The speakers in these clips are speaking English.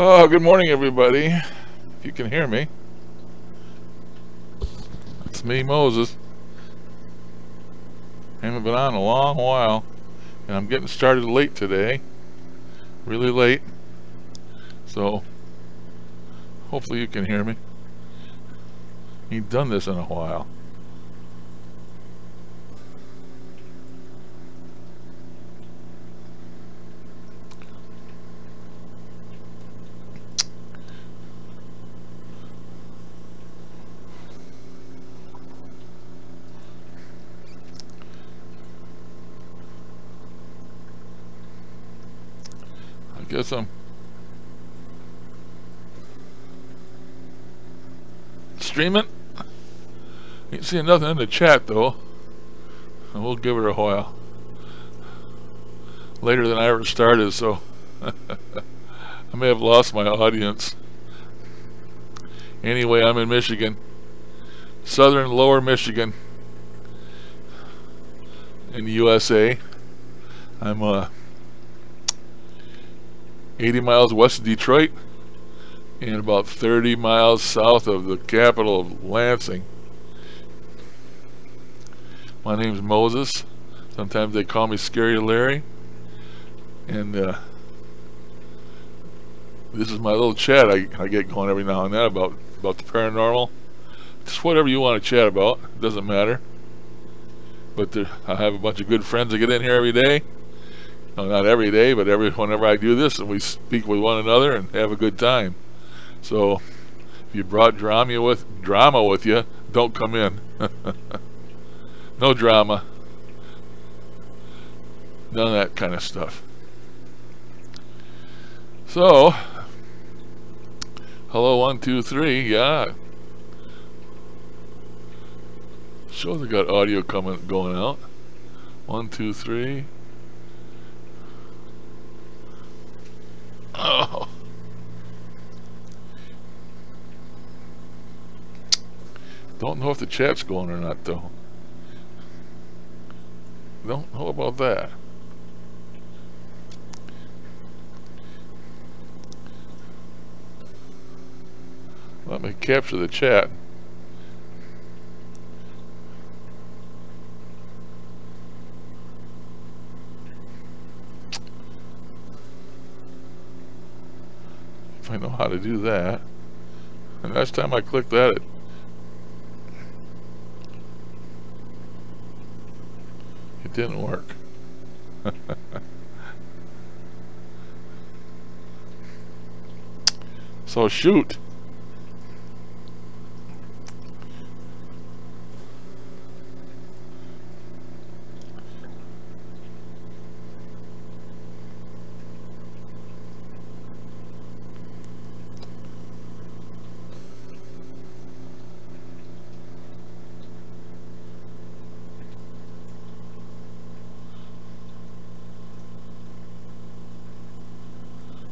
Oh, good morning, everybody. If you can hear me, it's me, Moses. Haven't been on in a long while, and I'm getting started late today, really late. So hopefully you can hear me. Ain't done this in a while. I guess I'm streaming. Ain't seeing nothing in the chat though. We'll give it a while. Later than I ever started, so I may have lost my audience. Anyway, I'm in Michigan, southern lower Michigan, in the USA. I'm 80 miles west of Detroit and about 30 miles south of the capital of Lansing. My name's Moses. Sometimes they call me Scary Larry. And this is my little chat I get going every now and then about the paranormal. Just whatever you want to chat about. It doesn't matter. But I have a bunch of good friends that get in here every day. No, not every day, but whenever I do this, and we speak with one another and have a good time. So if you brought drama with you, don't come in. No drama. None of that kind of stuff. So, hello, 1, 2, 3. Yeah. Shows I got audio going out. 1, 2, 3. Oh. Don't know if the chat's going or not, though. Don't know about that. Let me capture the chat. If I know how to do that. And last time I clicked that, it didn't work. So shoot.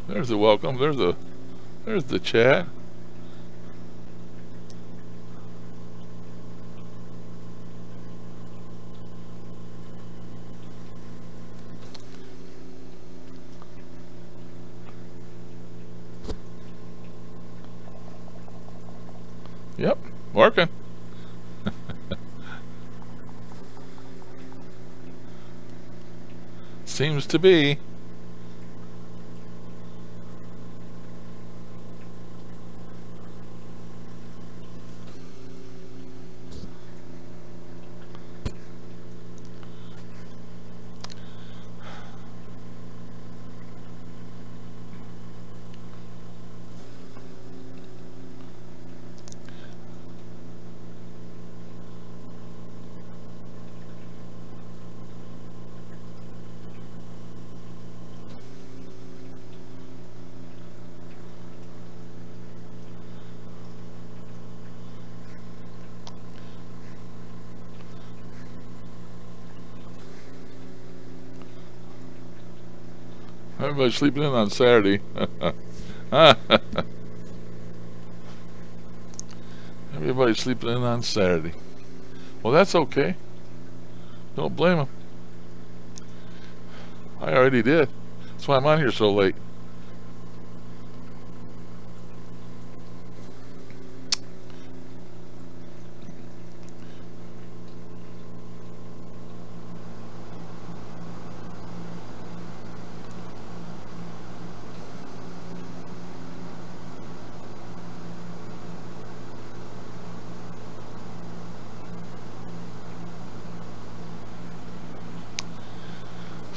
There's the welcome. There's the chat. Yep, working. Seems to be. Everybody's sleeping in on Saturday. Everybody's sleeping in on Saturday. Well, that's okay. Don't blame them. I already did. That's why I'm on here so late.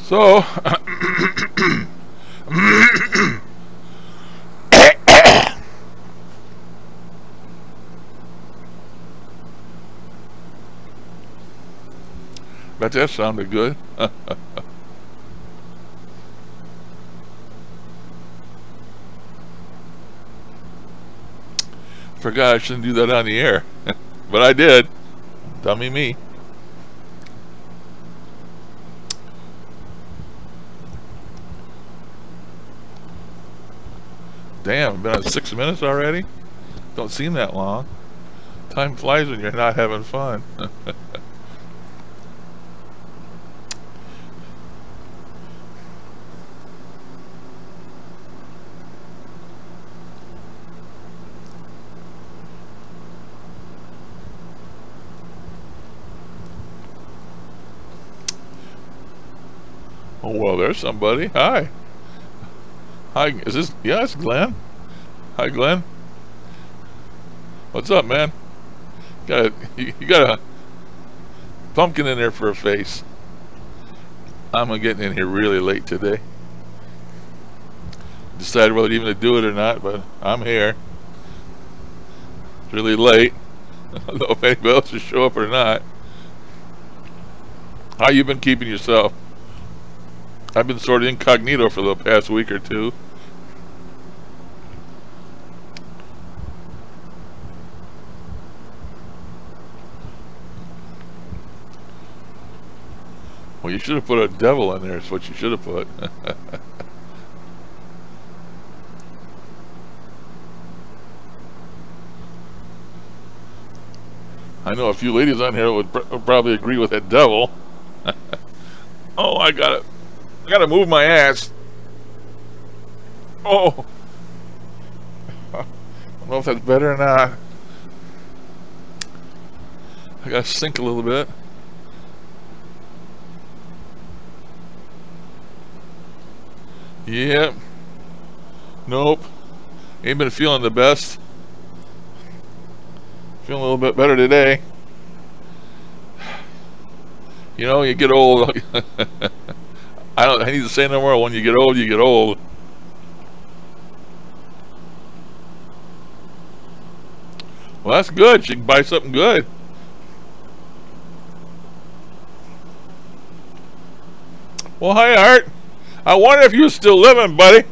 So, bet that sounded good. Forgot I shouldn't do that on the air, but I did. Dummy me. Damn, it's been on 6 minutes already? Don't seem that long. Time flies when you're not having fun. Oh, well, there's somebody. Hi. Hi, is this, yeah, it's Glenn. Hi, Glenn. What's up, man? You got a pumpkin in there for a face. I'm getting in here really late today. Decided whether even to do it or not, but I'm here. It's really late. I don't know if anybody else will show up or not. How you been keeping yourself? I've been sort of incognito for the past week or two. Well, you should have put a devil in there, is what you should have put. I know a few ladies on here would probably agree with that devil. Oh, I gotta move my ass. Oh, I don't know if that's better or not. I gotta sink a little bit. Yep. Nope. Ain't been feeling the best. Feeling a little bit better today. You know, you get old. I need to say no more. When you get old, you get old. Well, that's good. You can buy something good. Well, hi, Art. I wonder if you're still living, buddy.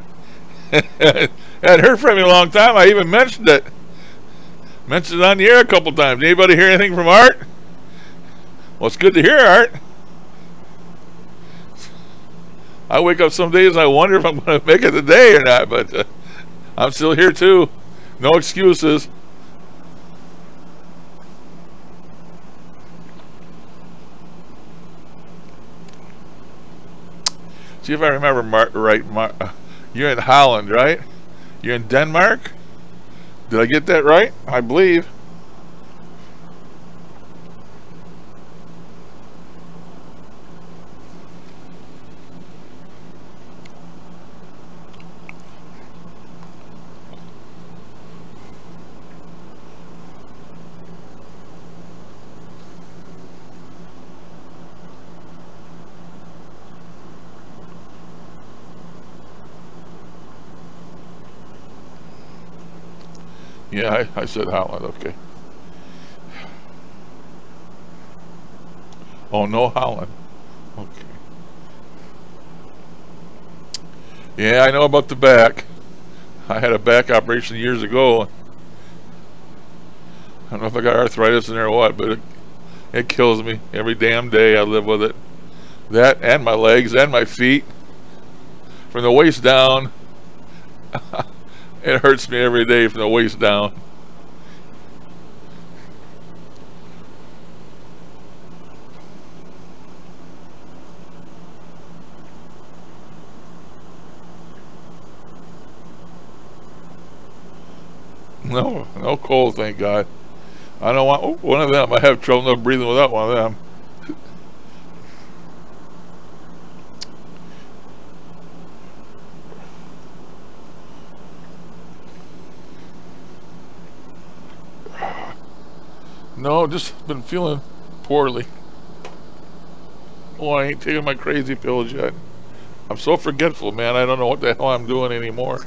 I hadn't heard from you in a long time. I even mentioned it. Mentioned it on the air a couple times. Anybody hear anything from Art? Well, it's good to hear, Art. I wake up some days and I wonder if I'm going to make it today or not, but I'm still here too. No excuses. See if I remember right. You're in Holland, right? You're in Denmark? Did I get that right? I believe. Yeah, I said Holland, okay. Oh, no Holland. Okay. Yeah, I know about the back. I had a back operation years ago. I don't know if I got arthritis in there or what, but it kills me every damn day. I live with it. That and my legs and my feet. From the waist down. It hurts me every day from the waist down. No cold, thank God. I don't want one of them. I have trouble enough breathing without one of them. No, just been feeling poorly. Oh, I ain't taking my crazy pills yet. I'm so forgetful, man. I don't know what the hell I'm doing anymore.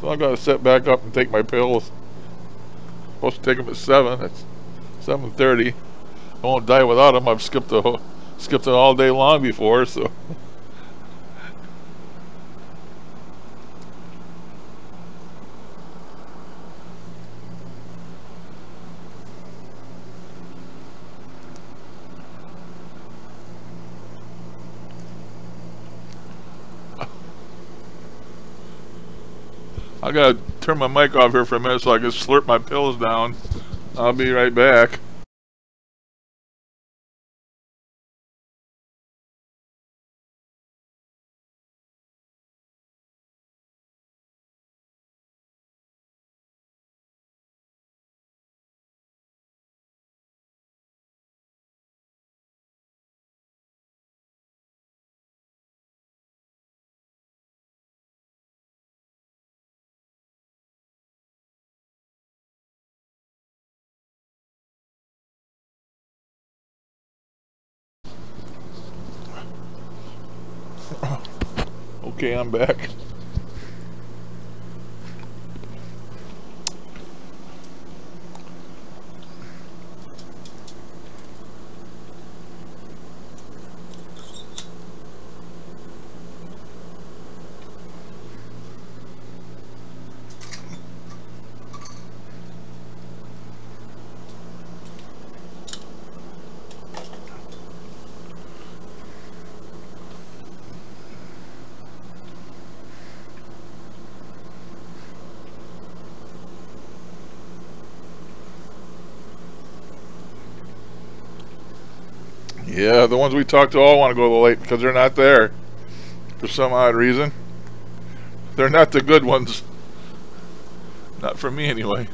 So I gotta sit back up and take my pills. Supposed to take them at 7. It's 7:30. I won't die without them. I've skipped it all day long before, so. I gotta turn my mic off here for a minute so I can slurp my pills down. I'll be right back. Okay, I'm back. Yeah, the ones we talked to all want to go to the lake because they're not there for some odd reason. They're not the good ones. Not for me anyway.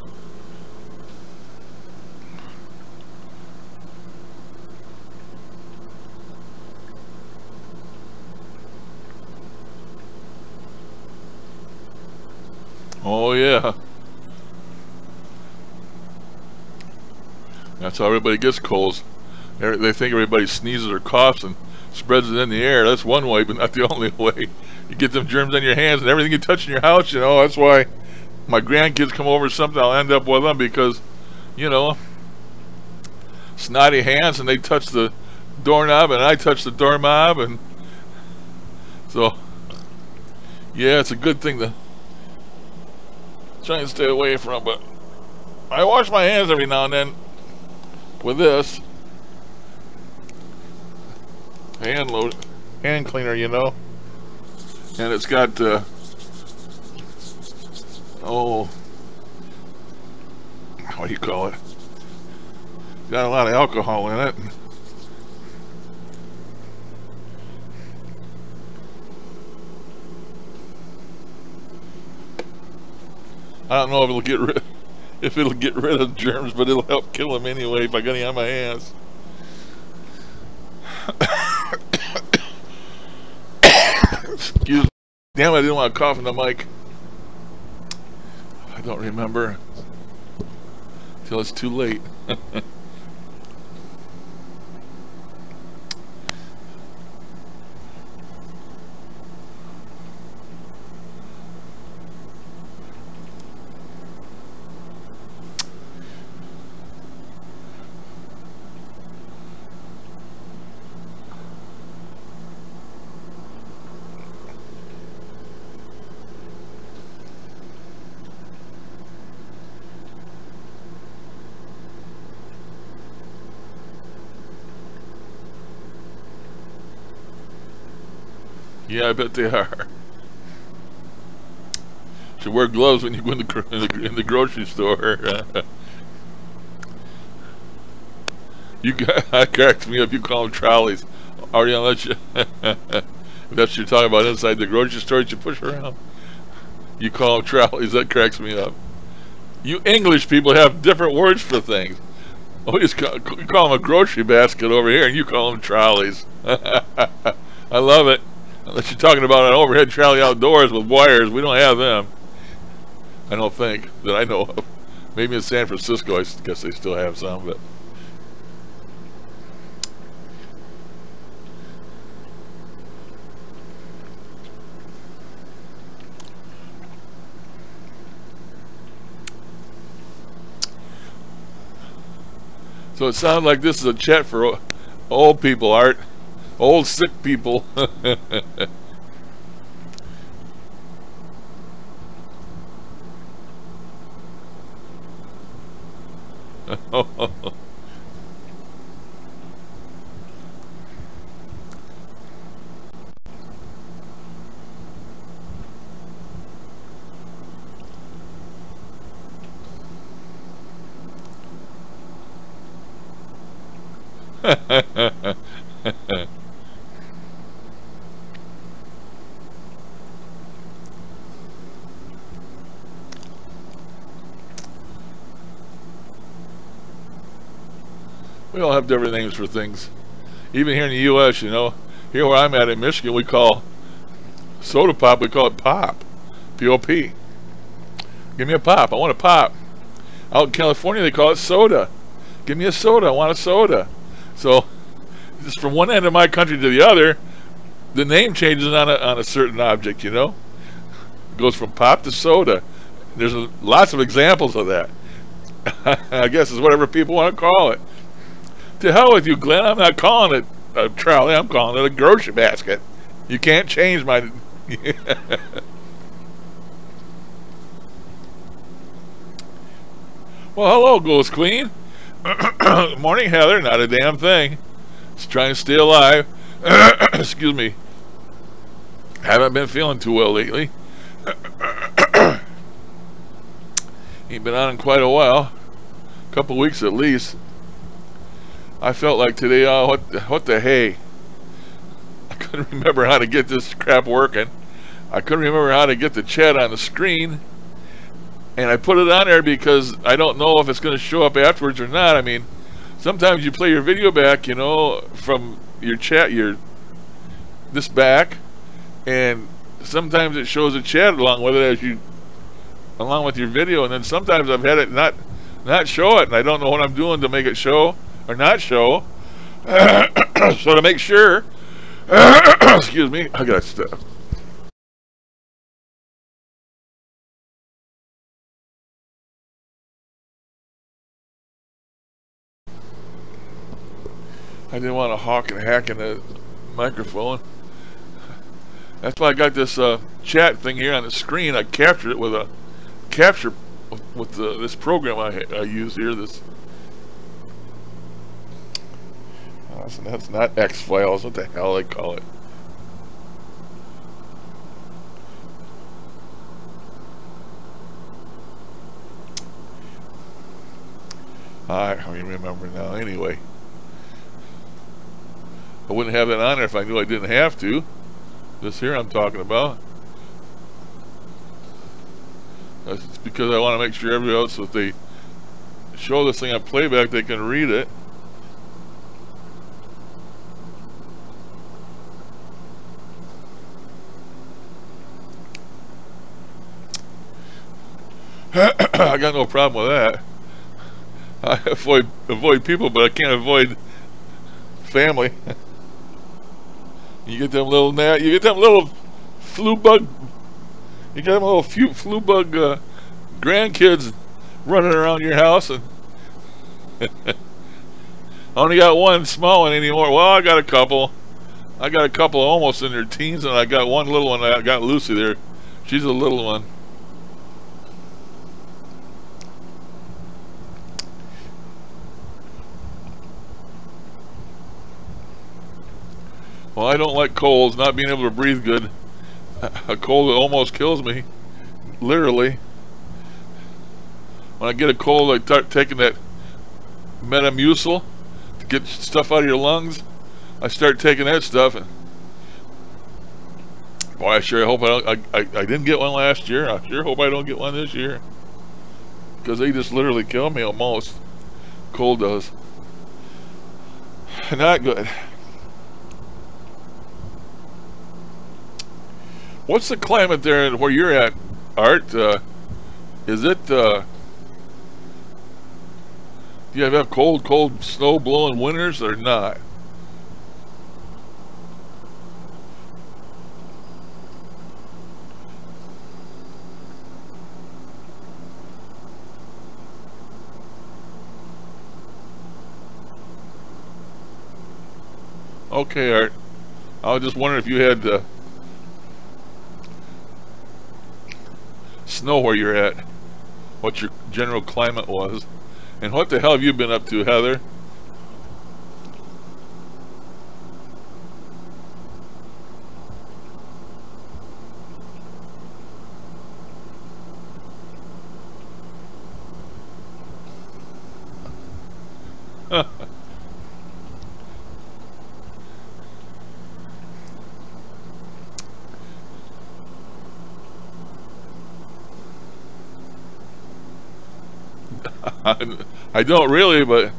Oh yeah. That's how everybody gets colds. They think everybody sneezes or coughs and spreads it in the air. That's one way, but not the only way. You get them germs on your hands and everything you touch in your house, you know. That's why my grandkids come over or something, I'll end up with them because, you know, snotty hands and they touch the doorknob and I touch the doorknob, and so, yeah, it's a good thing to try and stay away from, but I wash my hands every now and then with this hand cleaner, you know, and it's got oh, what do you call it? Got a lot of alcohol in it. I don't know if it'll get rid of germs, but it'll help kill them anyway if I got any on my hands. Excuse me. Damn, I didn't want to cough in the mic. I don't remember till it's too late. Yeah, I bet they are. Should wear gloves when you go in the grocery store. That cracks me up. You call them trolleys. Already I'll let you. If that's what you're talking about inside the grocery store that you push around. You call them trolleys. That cracks me up. You English people have different words for things. Oh, you call them a grocery basket over here, and you call them trolleys. I love it. Unless you're talking about an overhead trolley outdoors with wires, we don't have them. I don't think that I know of. Maybe in San Francisco, I guess they still have some, but. So it sounds like this is a chat for old people, Art. Old sick people. We all have different names for things. Even here in the U.S., you know, here where I'm at in Michigan, we call soda pop, we call it pop. P-O-P. Give me a pop. I want a pop. Out in California, they call it soda. Give me a soda. I want a soda. So, just from one end of my country to the other, the name changes on a certain object, you know? It goes from pop to soda. There's lots of examples of that. I guess it's whatever people want to call it. To hell with you, Glenn. I'm not calling it a trolley. I'm calling it a grocery basket. You can't change my... Well, hello, Ghost Queen. Morning, Heather. Not a damn thing. Just trying to stay alive. Excuse me. Haven't been feeling too well lately. Ain't been on in quite a while. A couple weeks at least. I felt like today, what the hey? I couldn't remember how to get this crap working. I couldn't remember how to get the chat on the screen. And I put it on there because I don't know if it's going to show up afterwards or not. I mean, sometimes you play your video back, you know, from your chat, this back, and sometimes it shows a chat along with it along with your video, and then sometimes I've had it not show it, and I don't know what I'm doing to make it show or not show. So to make sure, excuse me, I got stuff. I didn't want to hawk and hack in the microphone. That's why I got this chat thing here on the screen. I captured it with a capture with this program I use here. That's not X-Files. What the hell I call it? I don't even remember now. Anyway, I wouldn't have that on there if I knew I didn't have to. This here I'm talking about. That's because I want to make sure everybody else, if they show this thing on playback, they can read it. I got no problem with that. I avoid people, but I can't avoid family. You get them little flu bug. You got them little flu bug grandkids running around your house, and I only got one small one anymore. Well, I got a couple. I got a couple almost in their teens, and I got one little one. I got Lucy there. She's a little one. Well, I don't like colds, not being able to breathe good. A cold that almost kills me, literally. When I get a cold, I start taking that Metamucil to get stuff out of your lungs. I start taking that stuff, and boy, I sure hope I didn't get one last year. I sure hope I don't get one this year, because they just literally kill me almost. Cold does. Not good. What's the climate there where you're at, Art? Is it, do you have cold snow blowing winters or not? Okay, Art. I was just wondering if you had snow where you're at, what your general climate was, and what the hell have you been up to, Heather? I don't really, but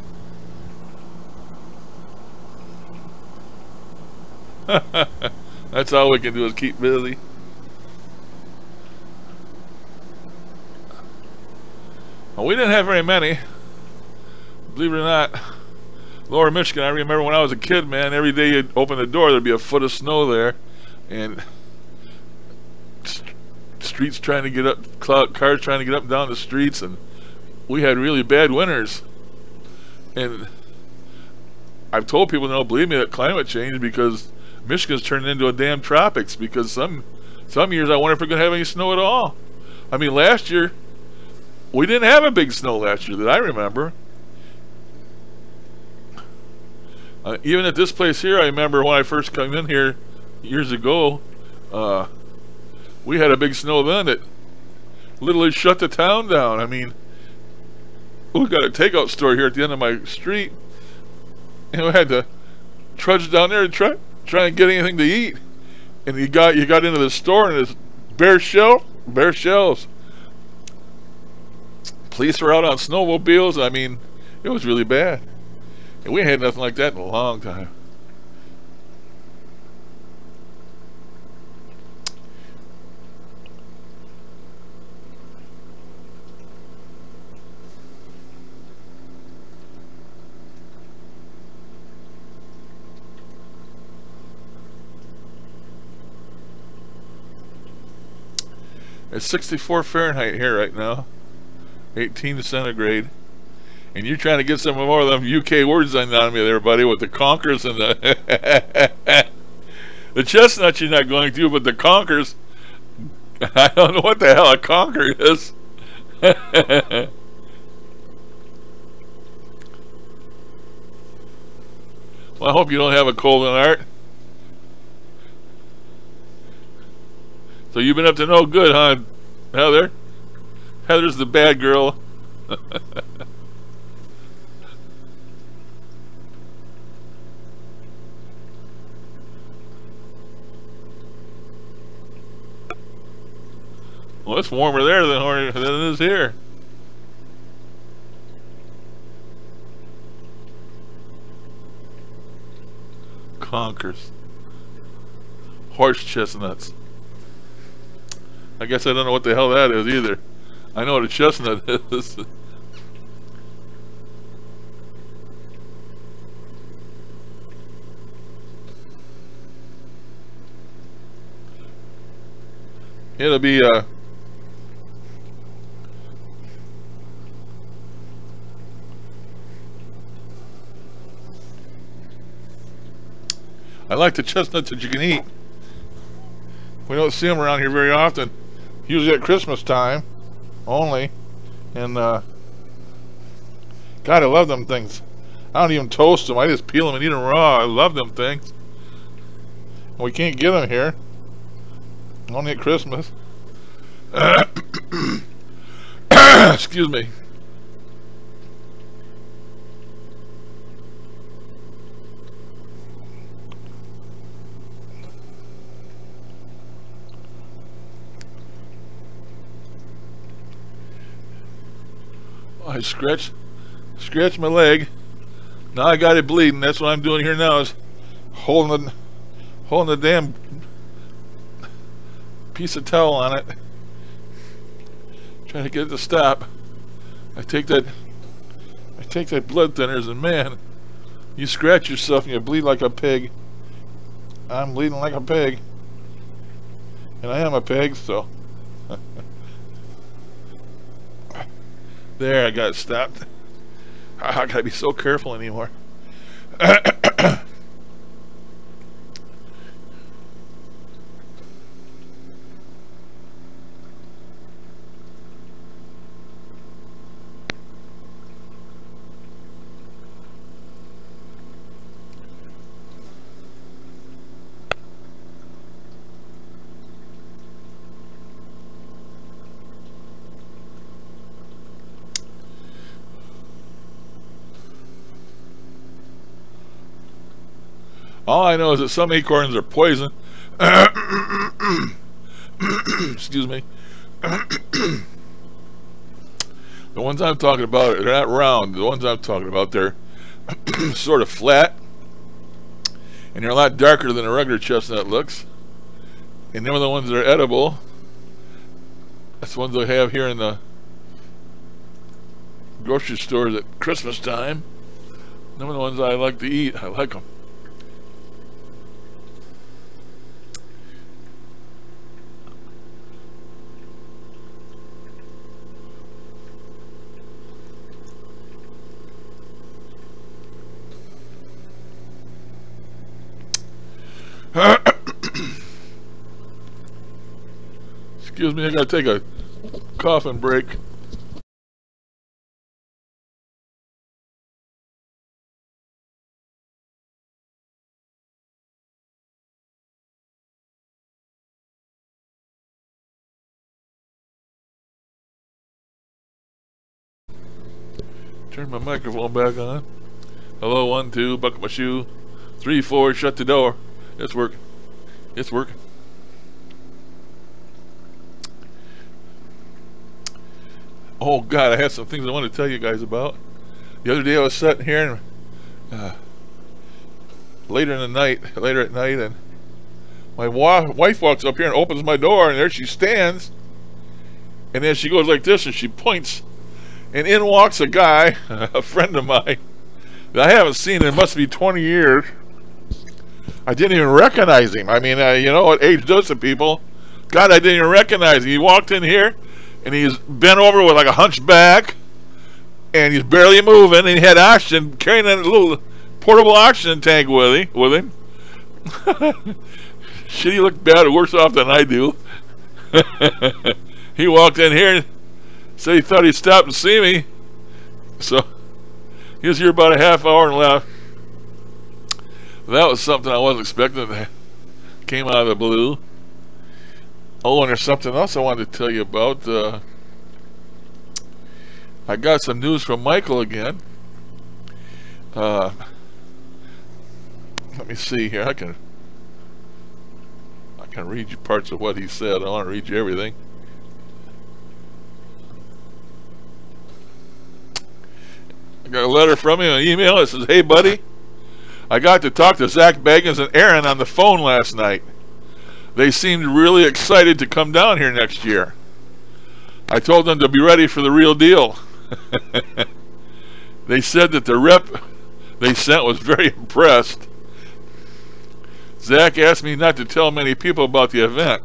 that's all we can do is keep busy. Well, we didn't have very many, believe it or not. Lower Michigan, I remember when I was a kid, man, every day you'd open the door, there'd be a foot of snow there, and streets trying to get up, cars trying to get up and down the streets, and we had really bad winters. And I've told people, no, believe me, that climate change, because Michigan's turned into a damn tropics, because some years I wonder if we're going to have any snow at all. I mean, last year, we didn't have a big snow last year that I remember. Even at this place here, I remember when I first came in here years ago, we had a big snow then that literally shut the town down. I mean, we got a takeout store here at the end of my street, and we had to trudge down there and try and get anything to eat. And you got into the store and it's bare shelves. Police were out on snowmobiles. I mean, it was really bad. And we had nothing like that in a long time. It's 64 Fahrenheit here right now, 18 centigrade. And you're trying to get some more of them UK words on me there, buddy, with the conkers and the the chestnuts you're not going to, but the conkers, I don't know what the hell a conker is. Well, I hope you don't have a cold in Art. So you've been up to no good, huh, Heather? Heather's the bad girl. Well, it's warmer there than it is here. Conkers. Horse chestnuts. I guess I don't know what the hell that is either. I know what a chestnut is. It'll be I like the chestnuts that you can eat. We don't see them around here very often. Usually at Christmas time only. And God, I love them things. I don't even toast them. I just peel them and eat them raw. I love them things. We can't get them here. Only at Christmas. Excuse me. I scratched my leg. Now I got it bleeding. That's what I'm doing here now, is holding the damn piece of towel on it, trying to get it to stop. I take that blood thinners, and man, you scratch yourself and you bleed like a pig. I'm bleeding like a pig, and I am a pig, so there, I got it stopped. I gotta be so careful anymore. All I know is that some acorns are poison. Excuse me. The ones I'm talking about, they're not round. The ones I'm talking about, they're sort of flat, and they're a lot darker than a regular chestnut looks. And them are the ones that are edible. That's the ones I have here in the grocery stores at Christmas time. Them are the ones I like to eat. I like them. Excuse me, I gotta take a coughing break. Turn my microphone back on. Hello, 1, 2, buckle my shoe. 3, 4, shut the door. It's working. It's working. Oh God, I had some things I want to tell you guys about. The other day I was sitting here and later at night, and my wife walks up here and opens my door, and there she stands. And then she goes like this, and she points, and in walks a guy, a friend of mine, that I haven't seen in must be 20 years. I didn't even recognize him. I mean, you know what age does to people. God, I didn't even recognize him. He walked in here, and he's bent over with like a hunchback, and he's barely moving, and he had oxygen, carrying a little portable oxygen tank with him. Shit, he looked bad, worse off than I do. He walked in here and said he thought he'd stop and see me. So he was here about a half hour and left. That was something I wasn't expecting. That came out of the blue. Oh, and there's something else I wanted to tell you about. I got some news from Michael again. Let me see here. I can read you parts of what he said. I don't want to read you everything. I got a letter from him, an email. It says, "Hey, buddy, I got to talk to Zach Bagans and Aaron on the phone last night. They seemed really excited to come down here next year. I told them to be ready for the real deal." They said that the rep they sent was very impressed. Zach asked me not to tell many people about the event.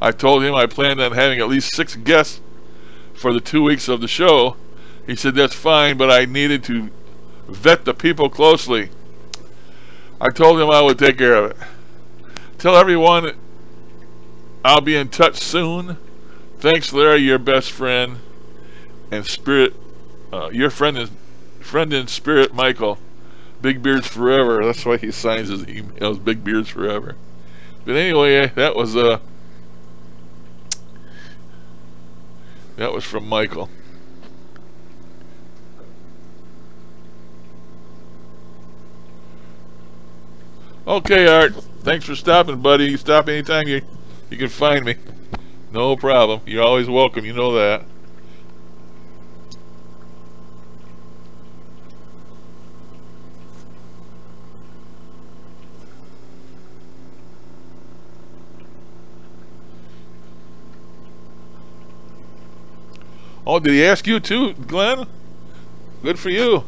I told him I planned on having at least 6 guests for the 2 weeks of the show. He said that's fine, but I needed to vet the people closely. I told him I would take care of it. Tell everyone I'll be in touch soon. Thanks, Larry, your best friend and spirit, your friend in spirit, Michael. Big Beards Forever. That's why he signs his emails, Big Beards Forever. But anyway, that was from Michael. Okay, Art. Thanks for stopping, buddy. You stop anytime you can find me. No problem. You're always welcome. You know that. Oh, did he ask you too, Glenn? Good for you.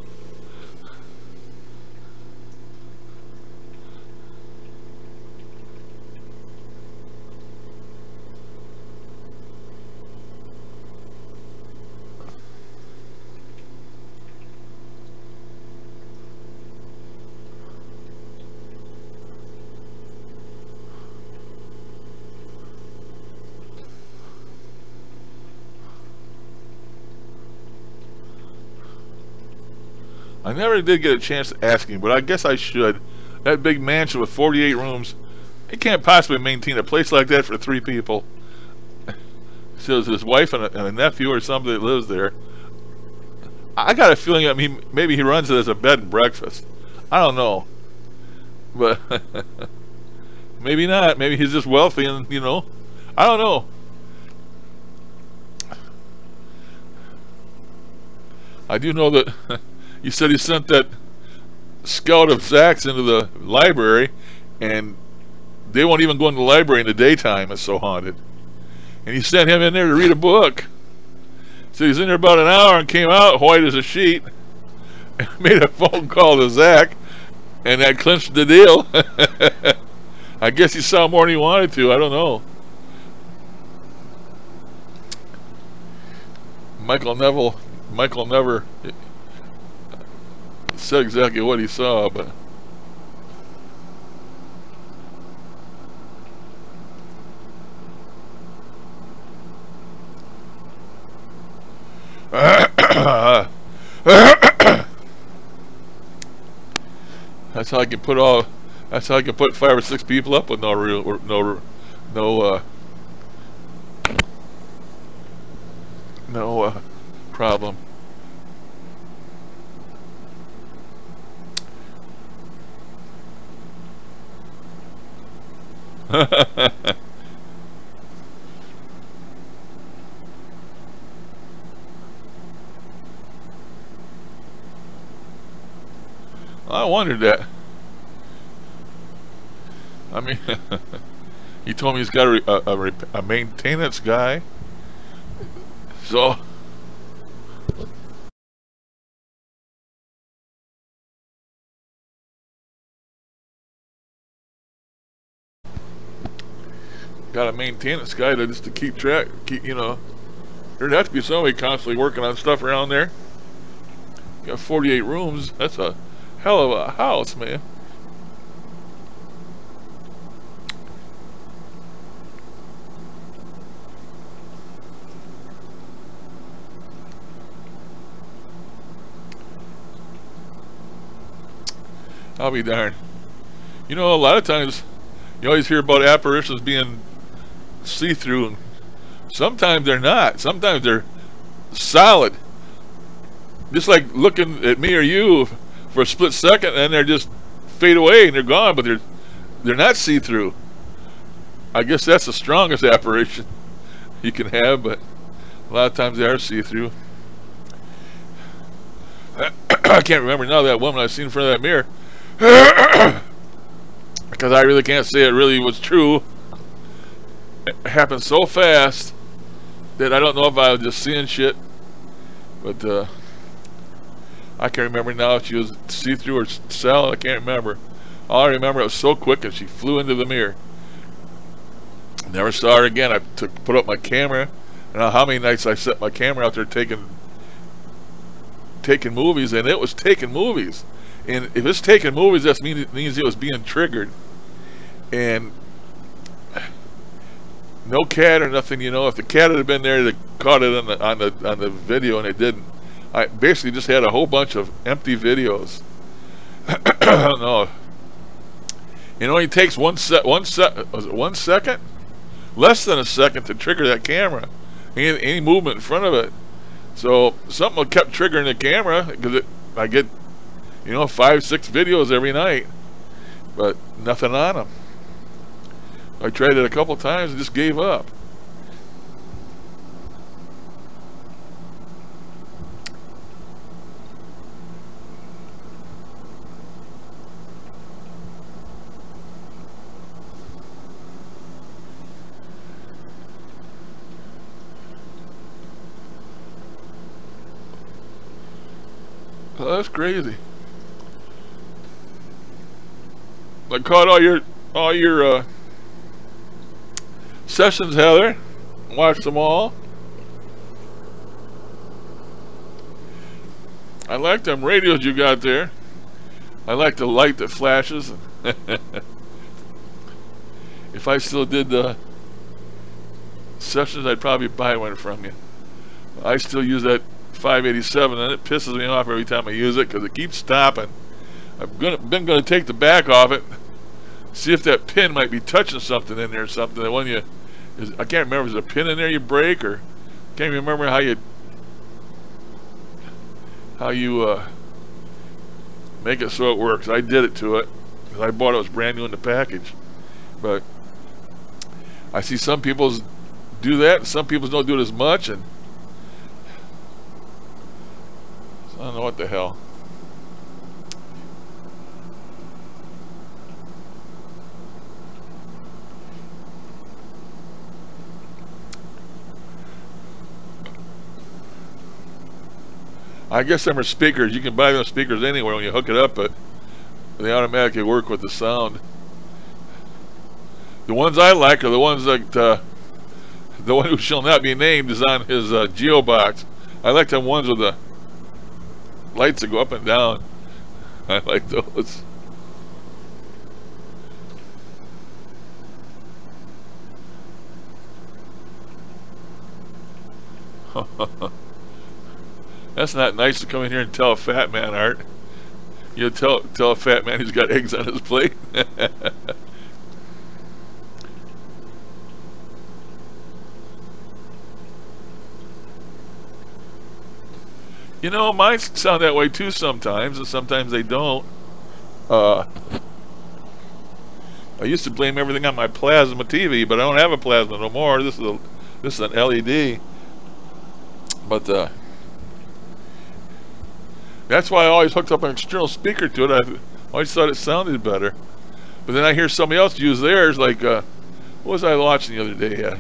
I never did get a chance to ask him, but I guess I should. That big mansion with 48 rooms, he can't possibly maintain a place like that for 3 people. So it's his wife and a nephew or somebody that lives there. I got a feeling that maybe he runs it as a bed and breakfast. I don't know. But maybe not. Maybe he's just wealthy and, you know, I don't know. I do know that he said he sent that scout of Zach's into the library, and they won't even go in the library in the daytime. It's so haunted. And he sent him in there to read a book. So he's in there about an hour and came out white as a sheet and made a phone call to Zach, and that clinched the deal. I guess he saw more than he wanted to. I don't know. Michael never said exactly what he saw, but that's how I can put all. That's how I can put 5 or 6 people up with no real, no problem. I wondered that. I mean, he told me he's got a maintenance guy. So got a maintenance guy to just to keep track, you know. There'd have to be somebody constantly working on stuff around there. You got 48 rooms. That's a hell of a house, man. I'll be darned. You know, a lot of times you always hear about apparitions being see-through, and sometimes they're not. Sometimes they're solid. Just like looking at me or you for a split second, and they're just fade away and they're gone, but they're not see-through. I guess that's the strongest apparition you can have, but a lot of times they are see-through. I can't remember now that woman I seen in front of that mirror. Because I really can't say it really was true. It happened so fast that I don't know if I was just seeing shit. But I can't remember now if she was see-through or solid. I can't remember. All I remember, it was so quick and she flew into the mirror. Never saw her again. I put up my camera. I don't know how many nights I set my camera out there taking movies, and it was taking movies. And if it's taking movies, that means it was being triggered. And no cat or nothing, you know. If the cat had been there, they caught it on the video, and it didn't. I basically just had a whole bunch of empty videos. I don't know. It only takes one second, less than a second to trigger that camera. Any movement in front of it. So something kept triggering the camera because I get, you know, 5, 6 videos every night, but nothing on them. I tried it a couple times and just gave up. Oh, that's crazy. I caught all your sessions, Heather. Watched them all. I like them radios you got there. I like the light that flashes. If I still did the sessions, I'd probably buy one from you. I still use that 587, and it pisses me off every time I use it because it keeps stopping. I've been going to take the back off it, see if that pin might be touching something in there or something. That when I can't remember, is there a pin in there you break, or can't even remember how you make it so it works. I did it to it. 'cause I bought it, was brand new in the package. But I see some people do that, and some people don't do it as much, and so I don't know what the hell. I guess them are speakers. You can buy them speakers anywhere when you hook it up, but they automatically work with the sound. The ones I like are the ones that the one who shall not be named is on his Geobox. I like them ones with the lights that go up and down. I like those. That's not nice to come in here and tell a fat man, Art. You tell a fat man he's got eggs on his plate. You know, mine sound that way too sometimes, and sometimes they don't. I used to blame everything on my plasma TV, but I don't have a plasma no more. This is an LED. But that's why I always hooked up an external speaker to it. I always thought it sounded better. But then I hear somebody else use theirs, like, what was I watching the other day?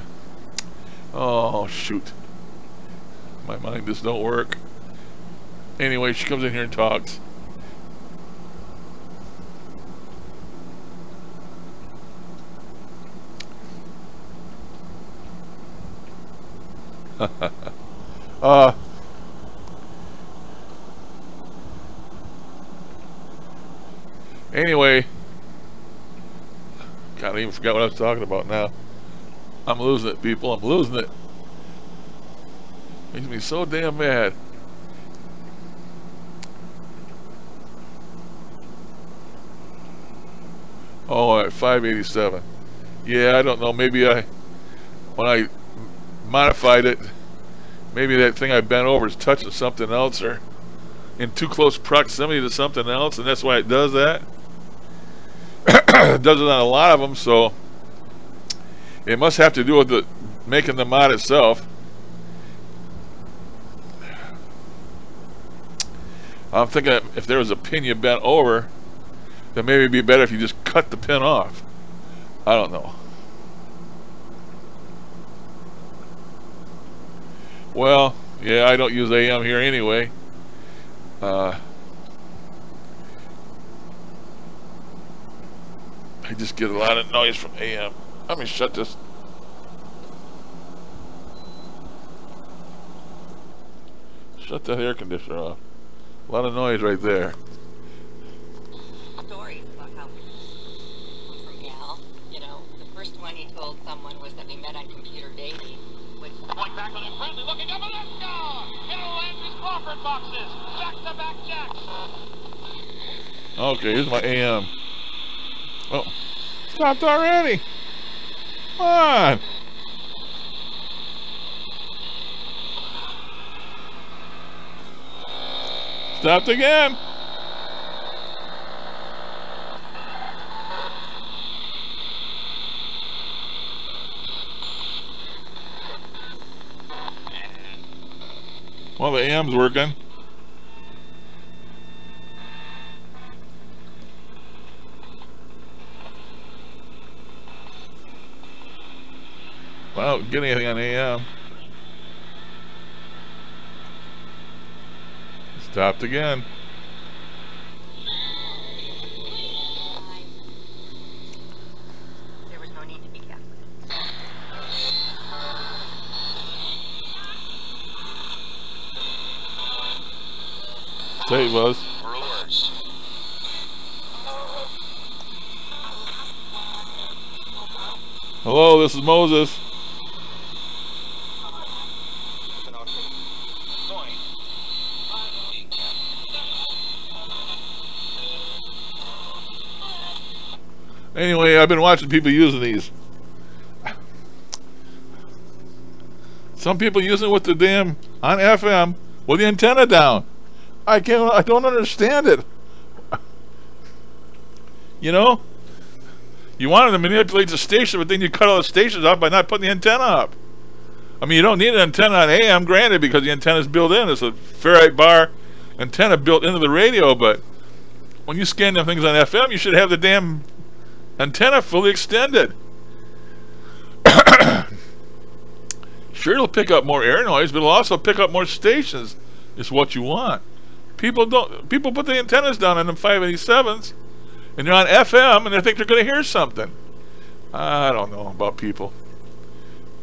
Oh, shoot. My mind just don't work. Anyway, she comes in here and talks. Anyway, God, I even forgot what I was talking about now. I'm losing it, people. I'm losing it. Makes me so damn mad. Oh, at 587. Yeah, I don't know. Maybe when I modified it, maybe that thing I bent over is touching something else or in too close proximity to something else, and that's why it does that. It does it on a lot of them, so it must have to do with making the mod itself. I'm thinking if there was a pin you bent over, then maybe it'd be better if you just cut the pin off. I don't know. Well, yeah, I don't use AM here anyway. I just get a lot of noise from AM. Let me shut this. Shut that air conditioner off. A lot of noise right there. Stories about how from Gal, you know, the first one he told someone was that we met on computer dating. Going back on him, friendly looking up, and let's go! Hill Andrews Crawford boxes, back-to-back jacks. Okay, here's my AM. Oh, stopped already. Come on. Stopped again. Well, the AM's working. Well, I don't get anything on AM. Stopped again. There was no need to be careful. Say it was. Brewers. Hello, this is Moses. Anyway, I've been watching people using these. Some people using it with the damn on FM with the antenna down. I don't understand it. You know? You wanted to manipulate the station, but then you cut all the stations off by not putting the antenna up. I mean, you don't need an antenna on AM, granted, because the antenna is built in. It's a ferrite bar antenna built into the radio, but when you scan them things on FM, you should have the damn antenna fully extended. Sure, it'll pick up more air noise, but it'll also pick up more stations. Is what you want. People put the antennas down on them 587s, and they're on FM, and they think they're going to hear something. I don't know about people.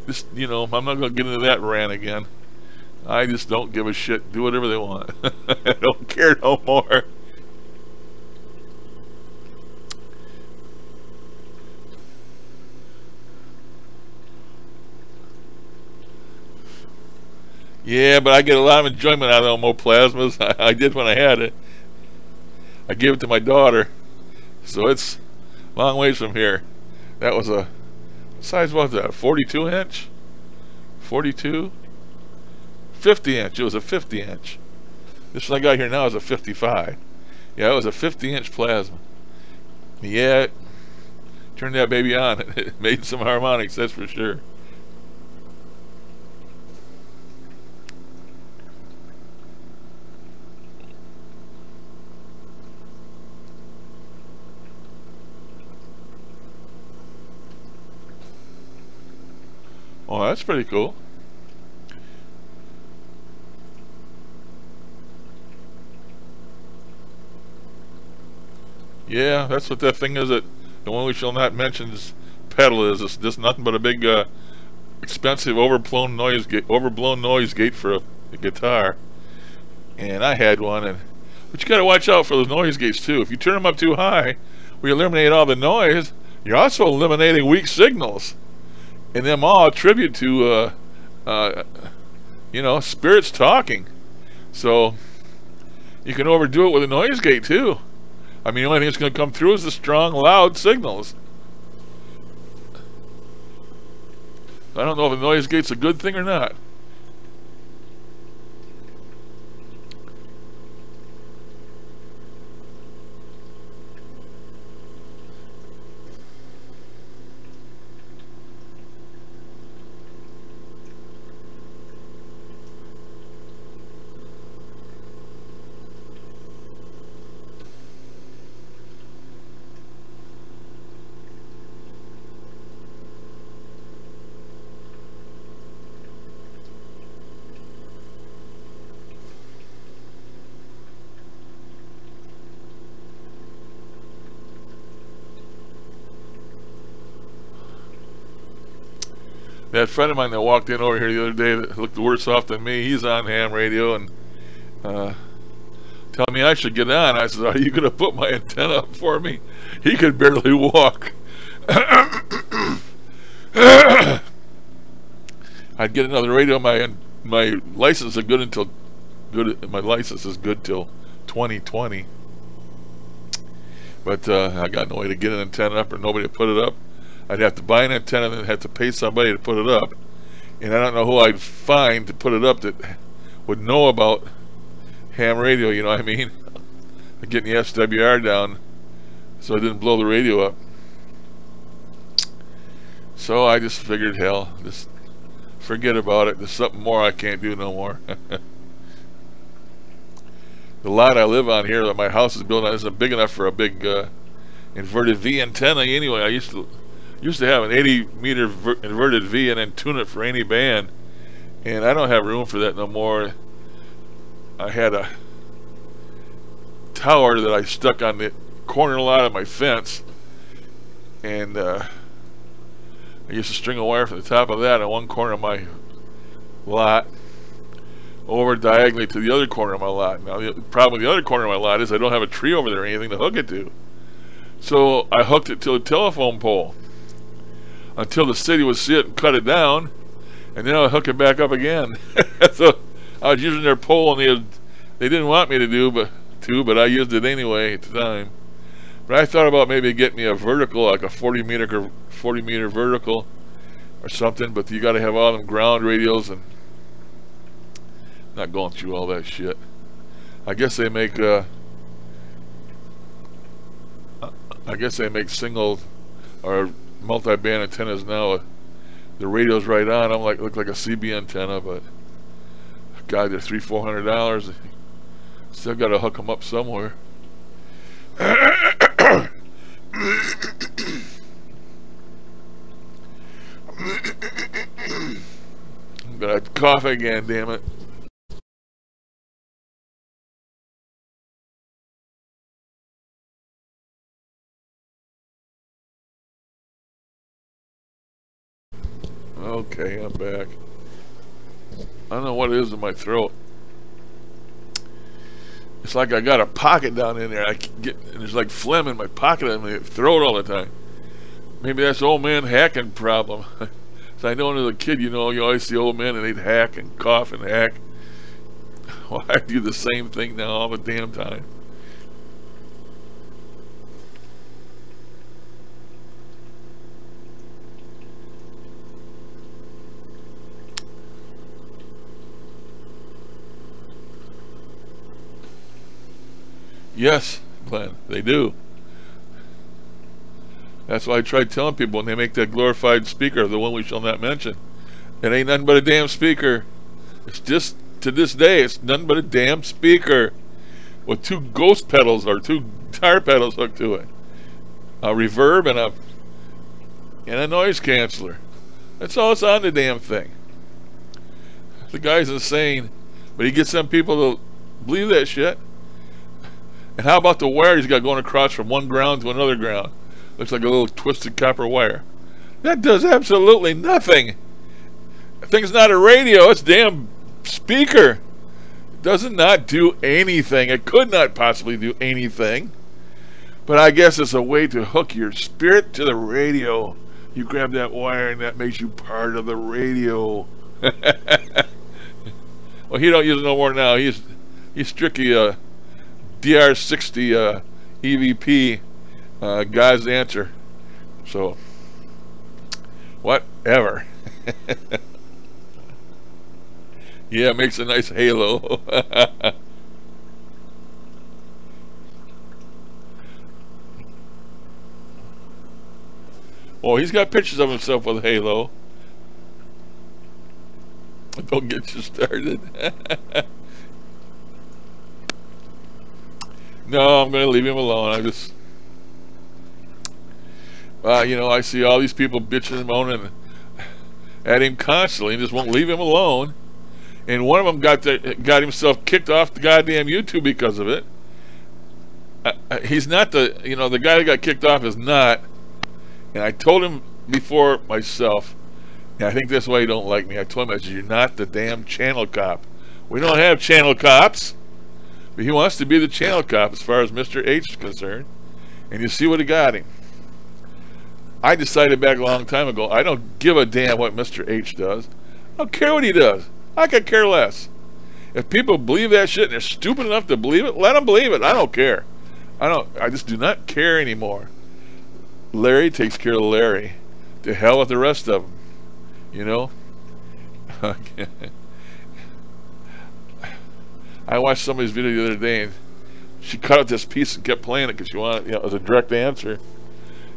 Just, you know, I'm not going to get into that rant again. I just don't give a shit. Do whatever they want. I don't care no more. Yeah, but I get a lot of enjoyment out of homoplasmas. I did when I had it. I gave it to my daughter. So it's a long ways from here. That was a... What size was that? 42 inch? 42? 50 inch. It was a 50 inch. This one I got here now is a 55. Yeah, it was a 50 inch plasma. Yeah, it turned that baby on. It made some harmonics, that's for sure. Oh, that's pretty cool. Yeah, that's what that thing is. That the one we shall not mention's pedal is. It's just nothing but a big, expensive overblown noise gate for a guitar. And I had one, but you got to watch out for those noise gates too. If you turn them up too high, we eliminate all the noise. You're also eliminating weak signals. And them all attribute to, you know, spirits talking. So, you can overdo it with a noise gate, too. I mean, the only thing that's going to come through is the strong, loud signals. I don't know if a noise gate's a good thing or not. That friend of mine that walked in over here the other day that looked worse off than me, he's on ham radio and telling me I should get on. I said, are you going to put my antenna up for me? He could barely walk. I'd get another radio. My license is good until my license is good till 2020. But I got no way to get an antenna up or nobody to put it up. I'd have to buy an antenna and then have to pay somebody to put it up. And I don't know who I'd find to put it up that would know about ham radio, you know what I mean? Getting the SWR down so I didn't blow the radio up. So I just figured, hell, just forget about it. There's something more I can't do no more. The lot I live on here that my house is built on isn't big enough for a big inverted V antenna anyway. I used to have an 80-meter inverted V and then tune it for any band, and I don't have room for that no more. I had a tower that I stuck on the corner lot of my fence, and I used to string a wire from the top of that on one corner of my lot over diagonally to the other corner of my lot. Now the problem with the other corner of my lot is I don't have a tree over there or anything to hook it to, so I hooked it to a telephone pole until the city would see it and cut it down, and then I'll hook it back up again. So I was using their pole, and they didn't want me to but I used it anyway at the time. But I thought about maybe getting me a vertical, like a 40 meter vertical or something, but you got to have all them ground radios and not going through all that shit. I guess they make I guess they make single or multi-band antennas now. The radio's right on. I'm like, look like a CB antenna, but God, they're $300-400. Still got to hook them up somewhere. I'm gonna cough again, damn it. Okay, I'm back. I don't know what it is in my throat. It's like I got a pocket down in there. And there's like phlegm in my pocket and my throat all the time. Maybe that's old man hacking problem. So I know when I was a kid, you always see old men and they'd hack and cough and hack. Well, I do the same thing now all the damn time. Yes, Glenn, they do. That's why I tried telling people when they make that glorified speaker, the one we shall not mention, it ain't nothing but a damn speaker. It's just, to this day, it's nothing but a damn speaker with two ghost pedals or two guitar pedals hooked to it. A reverb and a noise canceller. That's all it's on the damn thing. The guy's insane, but he gets some people to believe that shit. And how about the wire he's got going across from one ground to another ground? Looks like a little twisted copper wire. That does absolutely nothing. That thing's not a radio, it's a damn speaker. It does not do anything. It could not possibly do anything. But I guess it's a way to hook your spirit to the radio. You grab that wire and that makes you part of the radio. Well, he don't use it no more now. He's strictly a DR60 EVP God's answer. So whatever. Yeah, it makes a nice halo. Oh, he's got pictures of himself with a halo. Don't get you started. No, I'm going to leave him alone. I just, I see all these people bitching and moaning at him constantly and just won't leave him alone. And one of them got himself kicked off the goddamn YouTube because of it. He's not the guy that got kicked off is not. And I told him before myself, and I think that's why he don't like me. I told him, you're not the damn channel cop. We don't have channel cops. But he wants to be the channel cop as far as Mr. H is concerned. And you see what he got him. I decided back a long time ago, I don't give a damn what Mr. H does. I don't care what he does. I could care less. If people believe that shit and they're stupid enough to believe it, let them believe it. I don't care. I just do not care anymore. Larry takes care of Larry. To hell with the rest of them. I watched somebody's video the other day and she cut out this piece and kept playing it because she wanted, as a direct answer.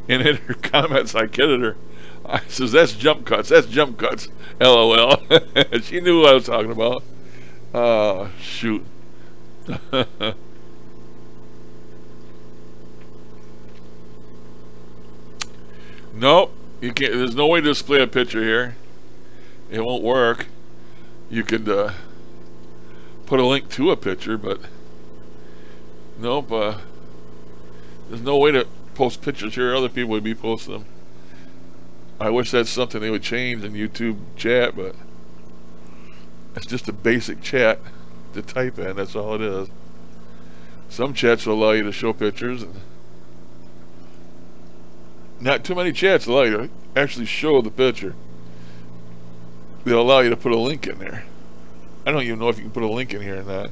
And in her comments, I kidded her. I says, that's jump cuts. That's jump cuts. LOL. She knew what I was talking about. Oh, shoot. Nope. You can't. There's no way to display a picture here. It won't work. You could put a link to a picture, but nope. There's no way to post pictures here. Other people would be posting them. I wish that's something they would change in YouTube chat, but it's just a basic chat to type in. That's all it is. Some chats will allow you to show pictures, and not too many chats allow you to actually show the picture. They'll allow you to put a link in there. I don't even know if you can put a link in here or not.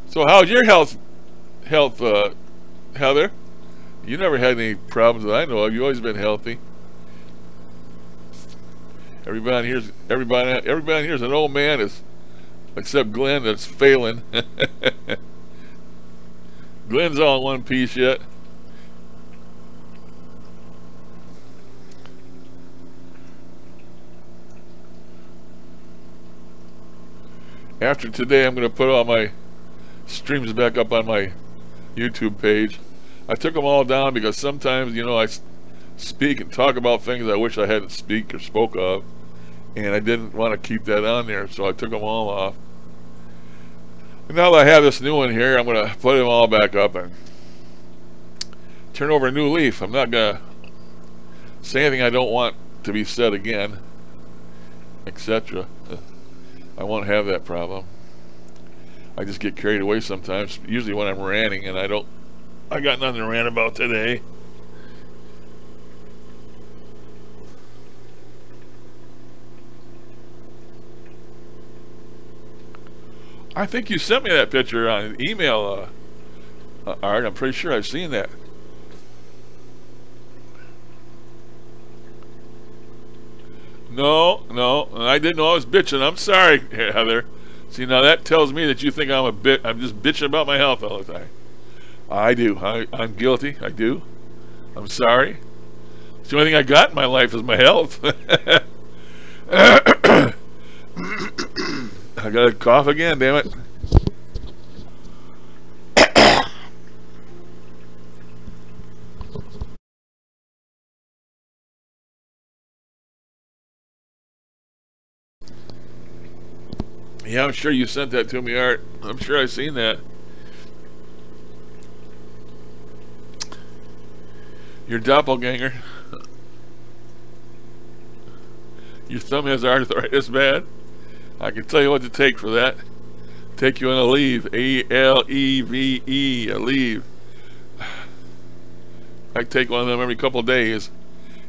So how's your health, Heather? You never had any problems that I know of. You've always been healthy. Everybody here's an old man, except Glenn that's failing. Glenn's all in one piece yet. After today, I'm going to put all my streams back up on my YouTube page. I took them all down because sometimes, you know, I speak and talk about things I wish I hadn't speak or spoke of, and I didn't want to keep that on there, so I took them all off. And now that I have this new one here, I'm going to put them all back up and turn over a new leaf. I'm not going to say anything I don't want to be said again, etc. I won't have that problem. I just get carried away sometimes, usually when I'm ranting, and I got nothing to rant about today. I think you sent me that picture on email, Art. I'm pretty sure I've seen that. No, I didn't know I was bitching. I'm sorry, Heather. See, now that tells me that you think I'm just bitching about my health all the time. I do. I'm guilty. I do. I'm sorry. It's the only thing I got in my life is my health. I got to cough again, damn it. Yeah, I'm sure you sent that to me, Art. I'm sure I've seen that. Your doppelganger. Your thumb has arthritis bad? I can tell you what to take for that. Take you on Aleve. A-L-E-V-E. Aleve. I take one of them every couple of days.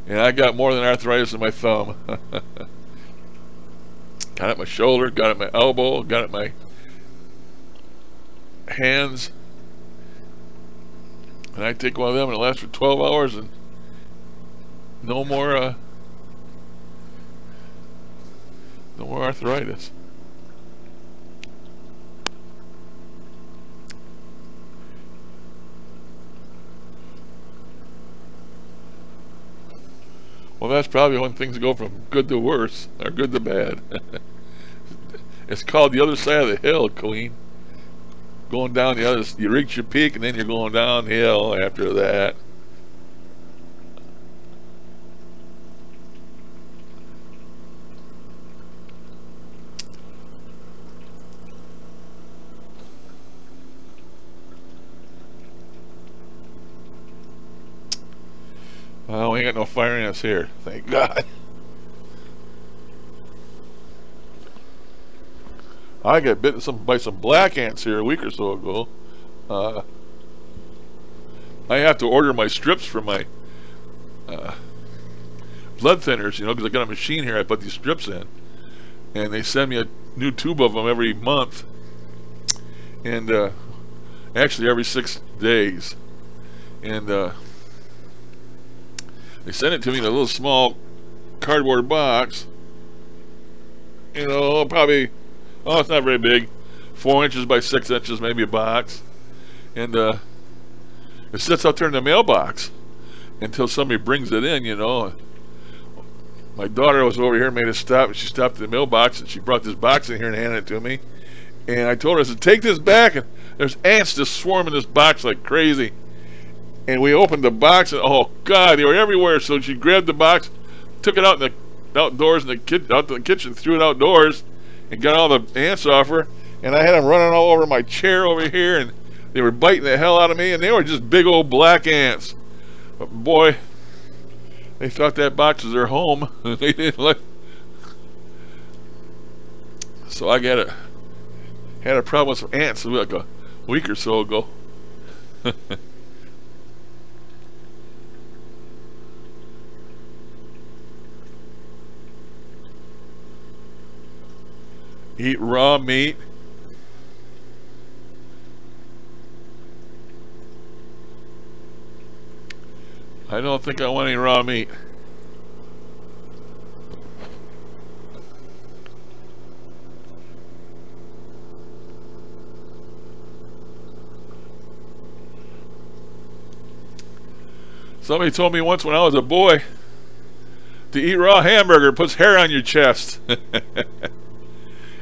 And I got more than arthritis in my thumb. Got it at my shoulder, got it at my elbow, got it at my hands. And I take one of them and it lasts for 12 hours and no more arthritis. Well, that's probably when things go from good to worse, or good to bad. It's called the other side of the hill, Queen. Going down the other, you reach your peak and then you're going downhill after that. Well, we ain't got no fire ants here, thank God. I got bitten by some black ants here a week or so ago. I have to order my strips for my blood thinners, you know, because I got a machine here I put these strips in. And they send me a new tube of them every month. And actually every 6 days. And they sent it to me in a little small cardboard box. You know, probably, oh, it's not very big. 4 inches by 6 inches, maybe a box. And it sits out there in the mailbox until somebody brings it in, you know. My daughter was over here, made a stop. She stopped at the mailbox and she brought this box in here and handed it to me. And I told her, I said, take this back. And there's ants just swarming this box like crazy. And we opened the box and oh God, they were everywhere. So she grabbed the box, took it out in the outdoors in out to the kitchen, threw it outdoors, and got all the ants off her. And I had them running all over my chair over here, and they were biting the hell out of me. And they were just big old black ants. But boy, they thought that box was their home. They didn't like. So I had a problem with some ants like a week or so ago. Eat raw meat. I don't think I want any raw meat. Somebody told me once when I was a boy, to eat raw hamburger puts hair on your chest.